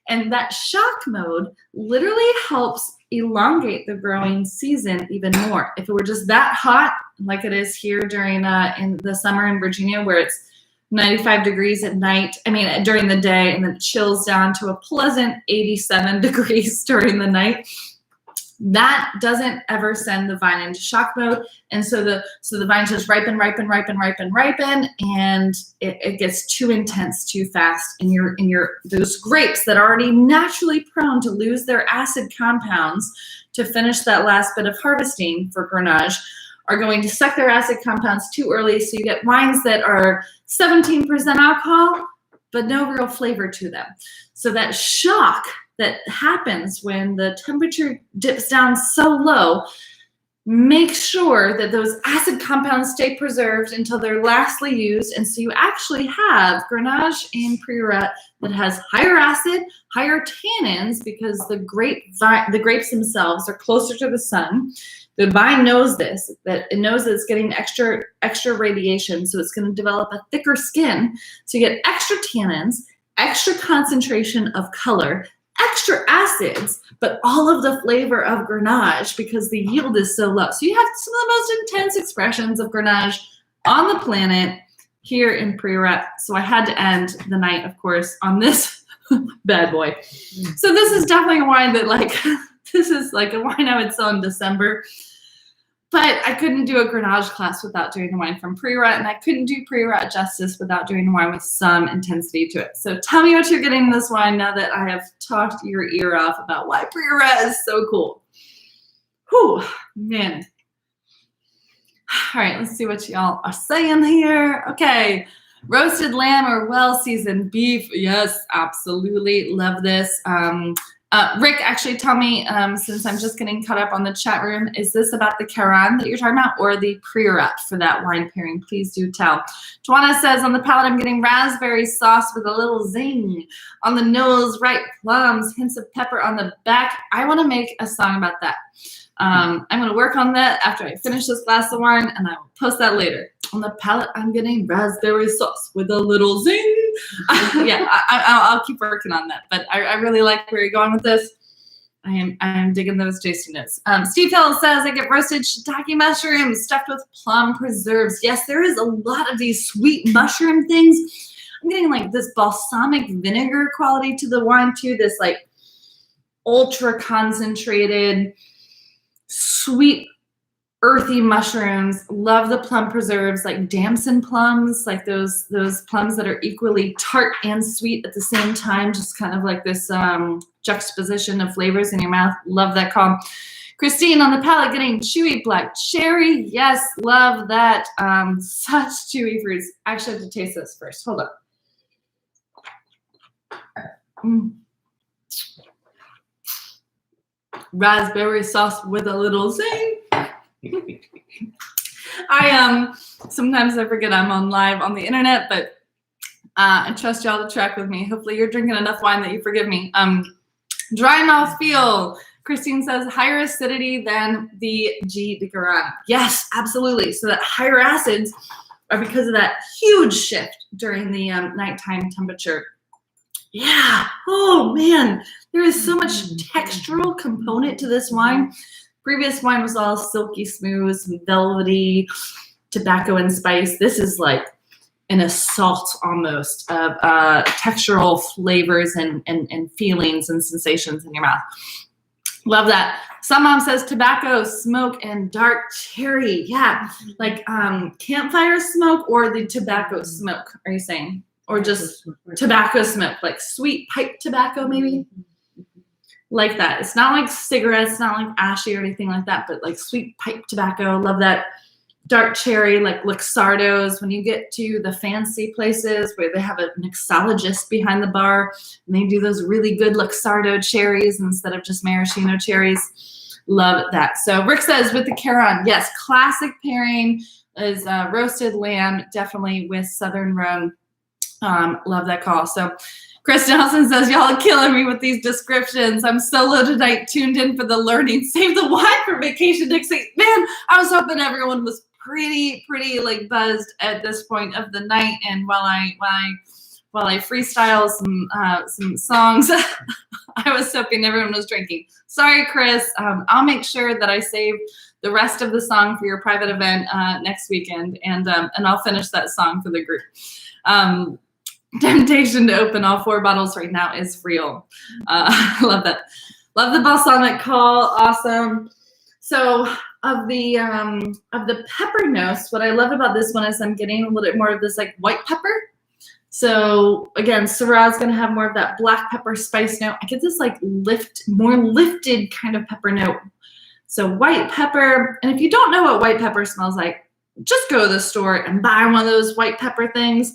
Speaker 1: And that shock mode literally helps elongate the growing season even more. If it were just that hot, like it is here during in the summer in Virginia, where it's 95 degrees at night, during the day, and then it chills down to a pleasant 87 degrees during the night, that doesn't ever send the vine into shock mode. And so the vines just ripen, and it gets too intense too fast. And those grapes that are already naturally prone to lose their acid compounds to finish that last bit of harvesting for Grenache are going to suck their acid compounds too early. So you get wines that are 17% alcohol, but no real flavor to them. So that shock that happens when the temperature dips down so low, make sure that those acid compounds stay preserved until they're lastly used. And so you actually have Grenache and Priorat that has higher acid, higher tannins, because the grapes themselves are closer to the sun. The vine knows this, that it knows that it's getting extra radiation, so it's going to develop a thicker skin. So you get extra tannins, extra concentration of color, extra acids, but all of the flavor of Grenache because the yield is so low. So you have some of the most intense expressions of Grenache on the planet here in Priorat. So I had to end the night, of course, on this bad boy. So this is definitely a wine that this is like a wine I would sell in December. But I couldn't do a Grenache class without doing the wine from Priorat, and I couldn't do Priorat justice without doing a wine with some intensity to it. So tell me what you're getting in this wine now that I have talked your ear off about why Priorat is so cool. Whew, man. All right, let's see what y'all are saying here. Okay. Roasted lamb or well-seasoned beef. Yes, absolutely. Love this. Rick, actually tell me, since I'm just getting caught up on the chat room, is this about the Caran that you're talking about or the Priorat for that wine pairing? Please do tell. Tawana says, on the palate, I'm getting raspberry sauce with a little zing. On the nose, ripe plums, hints of pepper on the back. I want to make a song about that. I'm going to work on that after I finish this glass of wine, and I will post that later. On the palate, I'm getting raspberry sauce with a little zing. Yeah, I'll keep working on that. But I really like where you're going with this. I am digging those tasty notes. Steve Hill says, I get roasted shiitake mushrooms stuffed with plum preserves. Yes, there is a lot of these sweet mushroom things. I'm getting like this balsamic vinegar quality to the wine too. This like ultra concentrated, sweet, earthy mushrooms. Love the plum preserves, like damson plums, like those plums that are equally tart and sweet at the same time. Just kind of like this juxtaposition of flavors in your mouth. Love that call. Christine, on the palate, getting chewy black cherry. Yes, love that. Such chewy fruits. I actually have to taste this first. Hold on. Raspberry sauce with a little zing. Sometimes I forget I'm on live on the internet, but I trust y'all to track with me. Hopefully you're drinking enough wine that you forgive me. Dry mouth feel. Christine says higher acidity than the G de Caran. Yes, absolutely. So that higher acids are because of that huge shift during the nighttime temperature. Yeah. Oh man, there is so much textural component to this wine. Previous wine was all silky smooth, velvety, tobacco and spice. This is like an assault almost of textural flavors and feelings and sensations in your mouth. Love that. Some mom says tobacco, smoke, and dark cherry. Yeah, like campfire smoke or the tobacco smoke, are you saying? Or just tobacco smoke, like sweet pipe tobacco maybe? Like that. It's not like cigarettes, not like ashy or anything like that, but like sweet pipe tobacco. Love that. Dark cherry, like Luxardos. When you get to the fancy places where they have a mixologist behind the bar and they do those really good Luxardo cherries instead of just maraschino cherries. Love that. So Rick says with the Caran, yes, classic pairing is roasted lamb, definitely with Southern rum. Love that call. So Chris Nelson says, y'all are killing me with these descriptions. I'm solo tonight, tuned in for the learning. Save the wine for vacation next week. Man, I was hoping everyone was pretty like buzzed at this point of the night. And while I freestyle some songs, I was hoping everyone was drinking. Sorry, Chris. I'll make sure that I save the rest of the song for your private event next weekend, and I'll finish that song for the group. Temptation to open all 4 bottles right now is real. Love that. Love the balsamic call. Awesome. So of the pepper notes, what I love about this one is I'm getting a little bit more of this like white pepper. So again, Syrah is going to have more of that black pepper spice note. I get this like more lifted kind of pepper note. So white pepper. And if you don't know what white pepper smells like, just go to the store and buy one of those white pepper things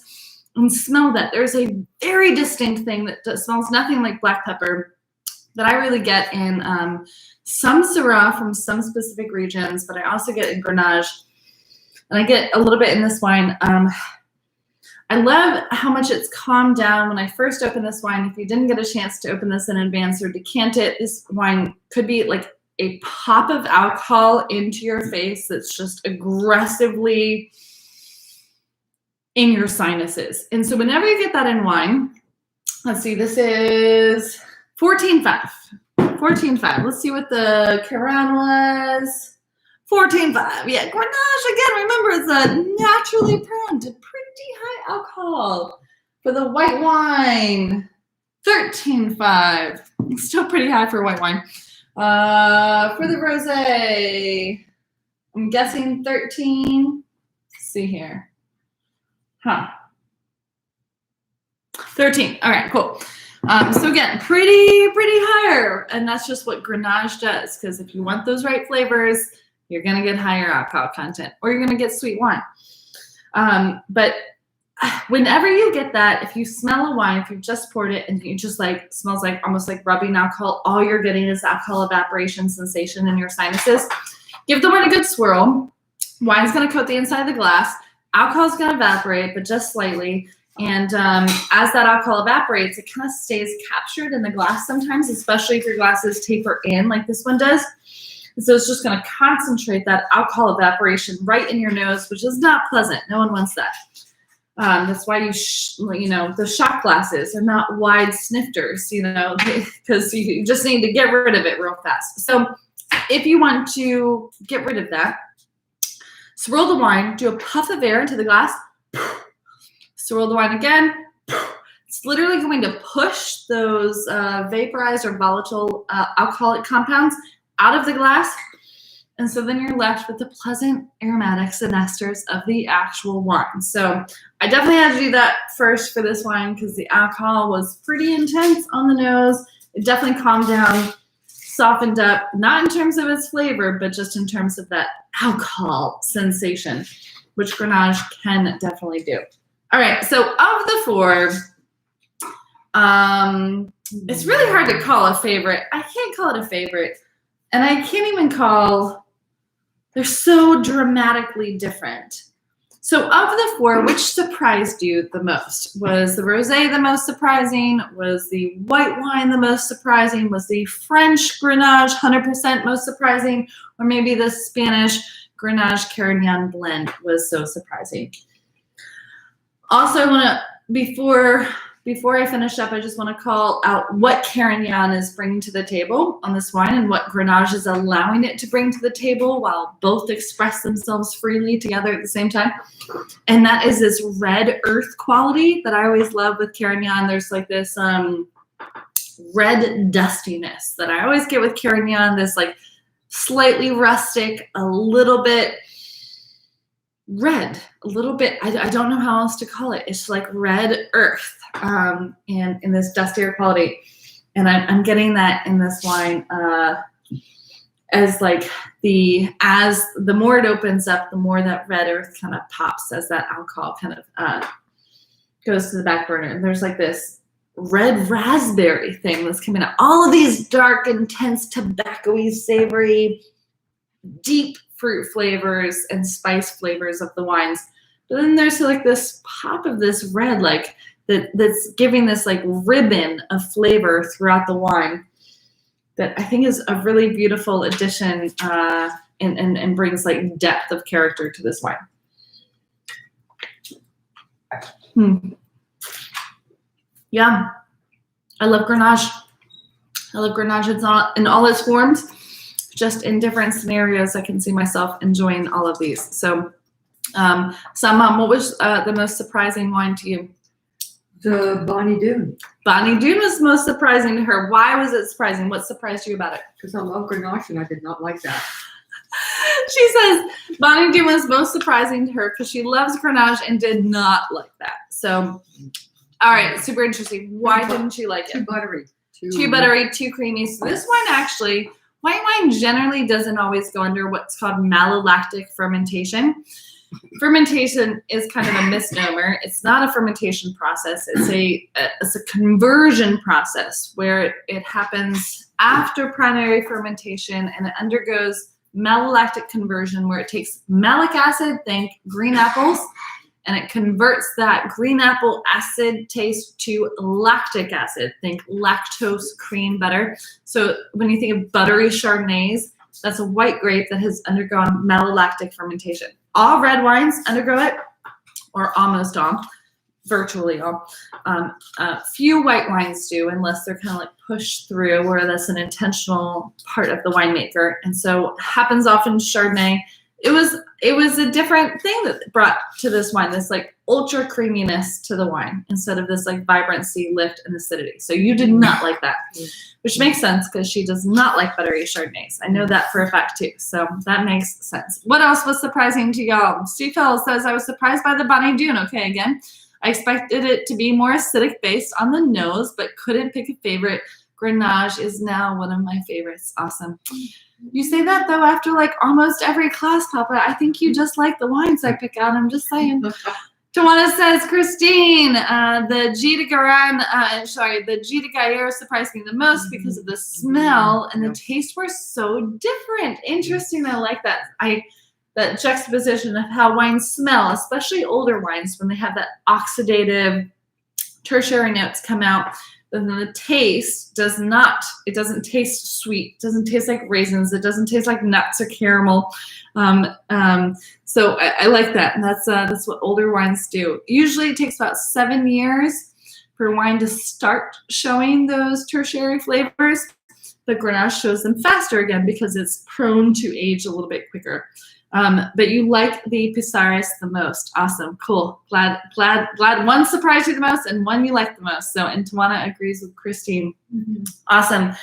Speaker 1: and smell that. There's a very distinct thing that smells nothing like black pepper that I really get in some Syrah from some specific regions, but I also get in Grenache, and I get a little bit in this wine. I love how much it's calmed down when I first opened this wine. If you didn't get a chance to open this in advance or decant it, this wine could be like a pop of alcohol into your face that's just aggressively in your sinuses. And so whenever you get that in wine, let's see, this is 14.5. 14.5. Let's see what the Caran was. 14.5. Yeah, Grenache, again, remember, it's a naturally prone to pretty high alcohol. For the white wine, 13.5. Still pretty high for white wine. For the rosé, I'm guessing 13. Let's see here. 13. All right, cool. So again, pretty higher, and that's just what Grenache does. Because if you want those right flavors, you're gonna get higher alcohol content, or you're gonna get sweet wine. But whenever you get that, if you smell a wine, if you've just poured it and you just like smells like almost like rubbing alcohol, all you're getting is alcohol evaporation sensation in your sinuses. Give the wine a good swirl. Wine's going to coat the inside of the glass. Alcohol's going to evaporate, but just slightly. And as that alcohol evaporates, it kind of stays captured in the glass sometimes, especially if your glasses taper in like this one does. And so it's just going to concentrate that alcohol evaporation right in your nose, which is not pleasant. No one wants that. That's why the shot glasses are not wide snifters, because you just need to get rid of it real fast. So if you want to get rid of that, swirl the wine, do a puff of air into the glass, swirl the wine again. It's literally going to push those vaporized or volatile alcoholic compounds out of the glass. And so then you're left with the pleasant aromatics and esters of the actual wine. So I definitely had to do that first for this wine because the alcohol was pretty intense on the nose. It definitely calmed down, softened up, not in terms of its flavor, but just in terms of that alcohol sensation, which Grenache can definitely do. All right, so of the four, it's really hard to call a favorite. I can't call it a favorite. And I can't even call, they're so dramatically different. So of the four, which surprised you the most? Was the rosé the most surprising? Was the white wine the most surprising? Was the French Grenache 100% most surprising? Or maybe the Spanish Grenache Carignan blend was so surprising? Also, I want to, before I finish up, I just want to call out what Carignan is bringing to the table on this wine and what Grenache is allowing it to bring to the table while both express themselves freely together at the same time. And that is this red earth quality that I always love with Carignan. There's like this red dustiness that I always get with Carignan, this like slightly rustic, a little bit red, a little bit, I don't know how else to call it. It's like red earth and in this dustier quality. And I'm getting that in this wine as like the more it opens up, the more that red earth kind of pops as that alcohol kind of goes to the back burner. And there's like this red raspberry thing that's coming out. All of these dark, intense, tobacco-y, savory, deep fruit flavors and spice flavors of the wines. But then there's like this pop of this red, like that's giving this like ribbon of flavor throughout the wine that I think is a really beautiful addition and brings like depth of character to this wine. Yeah, I love Grenache. I love Grenache. It's not in all its forms. Just in different scenarios, I can see myself enjoying all of these. So, Mom, what was the most surprising wine to you?
Speaker 2: The Bonnie Doon.
Speaker 1: Bonnie Doon was most surprising to her. Why was it surprising? What surprised you about it?
Speaker 2: Because I love Grenache and I did not like that.
Speaker 1: She says Bonnie Doon was most surprising to her because she loves Grenache and did not like that. So, all right, super interesting. Why didn't she like it?
Speaker 2: Too buttery.
Speaker 1: Too buttery, too creamy. So this wine actually, white wine generally doesn't always go under what's called malolactic fermentation. Fermentation is kind of a misnomer. It's not a fermentation process. It's a conversion process where it happens after primary fermentation and it undergoes malolactic conversion where it takes malic acid, think green apples, and it converts that green apple acid taste to lactic acid. Think lactose cream butter. So when you think of buttery Chardonnays, that's a white grape that has undergone malolactic fermentation. All red wines undergo it, or almost all, virtually all. Few white wines do, unless they're kind of like pushed through, where that's an intentional part of the winemaker. And so it happens often Chardonnay. It was a different thing that brought to this wine, this like ultra creaminess to the wine instead of this like vibrancy, lift, and acidity. So you did not like that, which makes sense because she does not like buttery Chardonnays. I know that for a fact too. So that makes sense. What else was surprising to y'all? Steve Hill says, I was surprised by the Bonnie Doon. Okay, again, I expected it to be more acidic based on the nose, but couldn't pick a favorite. Grenache is now one of my favorites. Awesome. You say that though after like almost every class, Papa. I think you just like the wines I pick out. I'm just saying. Tawana says, Christine, the G de Gaillard surprised me the most because of the smell and the taste were so different. Interesting. I like that. That juxtaposition of how wines smell, especially older wines, when they have that oxidative tertiary notes come out. Then the taste doesn't taste sweet. It doesn't taste like raisins. It doesn't taste like nuts or caramel. So I like that. And that's what older wines do. Usually it takes about 7 years for wine to start showing those tertiary flavors, but Grenache shows them faster again because it's prone to age a little bit quicker. But you like the Pisaris the most. Awesome. Cool. Glad one surprised you the most and one you liked the most. So, and Tawana agrees with Christine. Awesome.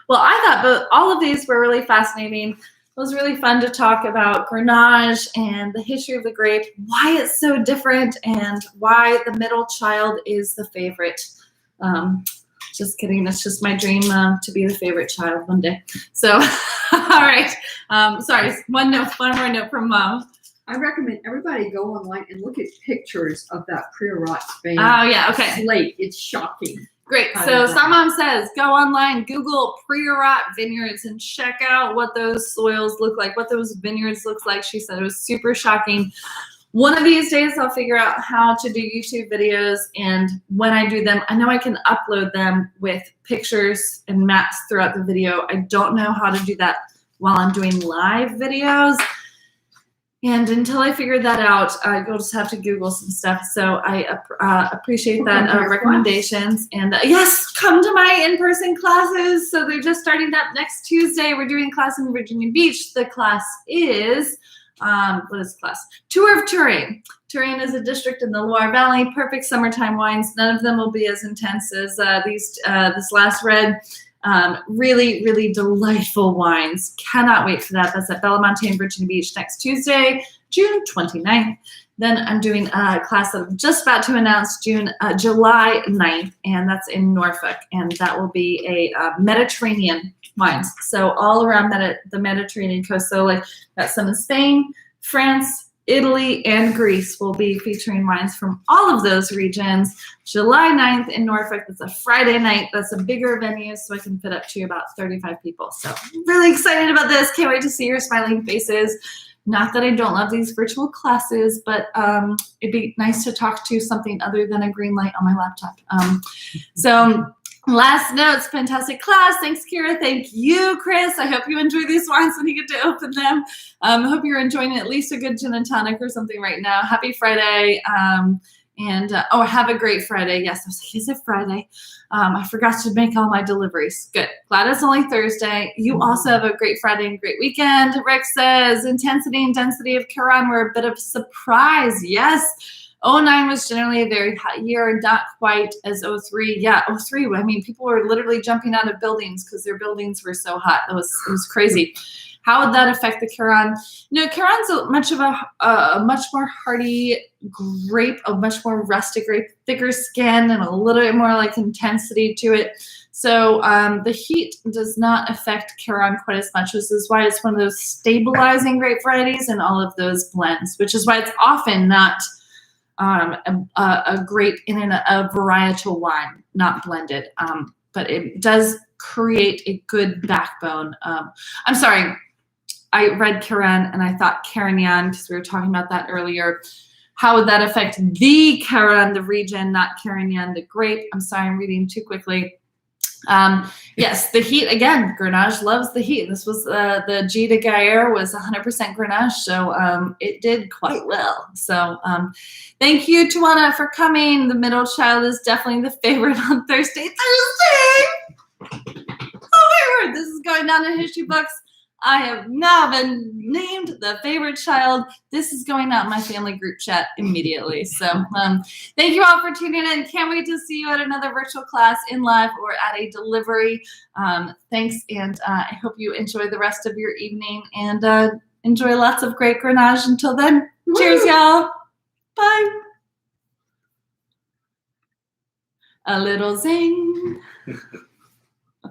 Speaker 1: Well, I thought all of these were really fascinating. It was really fun to talk about Grenache and the history of the grape, why it's so different, and why the middle child is the favorite. Just kidding. It's just my dream to be the favorite child one day. So, all right. Sorry. One more note from Mom.
Speaker 2: I recommend everybody go online and look at pictures of that Priorat Spain.
Speaker 1: Oh, yeah. Okay.
Speaker 2: Slate. It's shocking.
Speaker 1: Great. So Samam says, go online, Google Priorat vineyards and check out what those soils look like, what those vineyards look like. She said it was super shocking. One of these days, I'll figure out how to do YouTube videos, and when I do them, I know I can upload them with pictures and maps throughout the video. I don't know how to do that while I'm doing live videos, and until I figure that out, you'll just have to Google some stuff. So I appreciate that recommendations, and yes, come to my in-person classes. So they're just starting up next Tuesday. We're doing a class in Virginia Beach. The class is what is the class? Tour of Touraine. Touraine is a district in the Loire Valley. Perfect summertime wines. None of them will be as intense as this last red. Really, really delightful wines. Cannot wait for that. That's at Bellemonte in Virginia Beach next Tuesday, June 29th. Then I'm doing a class that I'm just about to announce July 9th, and that's in Norfolk. And that will be a Mediterranean wines. So all around the Mediterranean coast. So like got some in Spain, France, Italy, and Greece will be featuring wines from all of those regions. July 9th in Norfolk. That's a Friday night. That's a bigger venue, so I can fit up to about 35 people. So really excited about this. Can't wait to see your smiling faces. Not that I don't love these virtual classes, but it'd be nice to talk to something other than a green light on my laptop. Last notes, fantastic class. Thanks, Kira. Thank you, Chris. I hope you enjoy these wines when you get to open them. I hope you're enjoying at least a good gin and tonic or something right now. Happy Friday. Have a great Friday. Yes, I was like, is it Friday? I forgot to make all my deliveries. Good. Glad it's only Thursday. You also have a great Friday and great weekend. Rick says, intensity and density of Kiran were a bit of a surprise. Yes. 09 was generally a very hot year, not quite as 03. Yeah, 03, I mean, people were literally jumping out of buildings because their buildings were so hot. It was crazy. How would that affect the Kiran? Kiran's a much more hardy grape, a much more rustic grape, thicker skin, and a little bit more like intensity to it. So the heat does not affect Kiran quite as much, which is why it's one of those stabilizing grape varieties in all of those blends, which is why it's often not a grape in a varietal wine, not blended. But it does create a good backbone. I'm sorry, I read Kiran and I thought Carignan because we were talking about that earlier. How would that affect the Kiran, the region, not Carignan, the grape? I'm sorry, I'm reading too quickly. Yes, the heat, again, Grenache loves the heat. This was the G de Gaillard was 100% Grenache, so it did quite well. So thank you, Tawana, for coming. The middle child is definitely the favorite on Thursday. Oh my word, this is going down in history books. I have now been named the favorite child. This is going out in my family group chat immediately. So thank you all for tuning in. Can't wait to see you at another virtual class in live or at a delivery. Thanks, and I hope you enjoy the rest of your evening and enjoy lots of great Grenache. Until then, cheers, y'all. Bye. A little zing.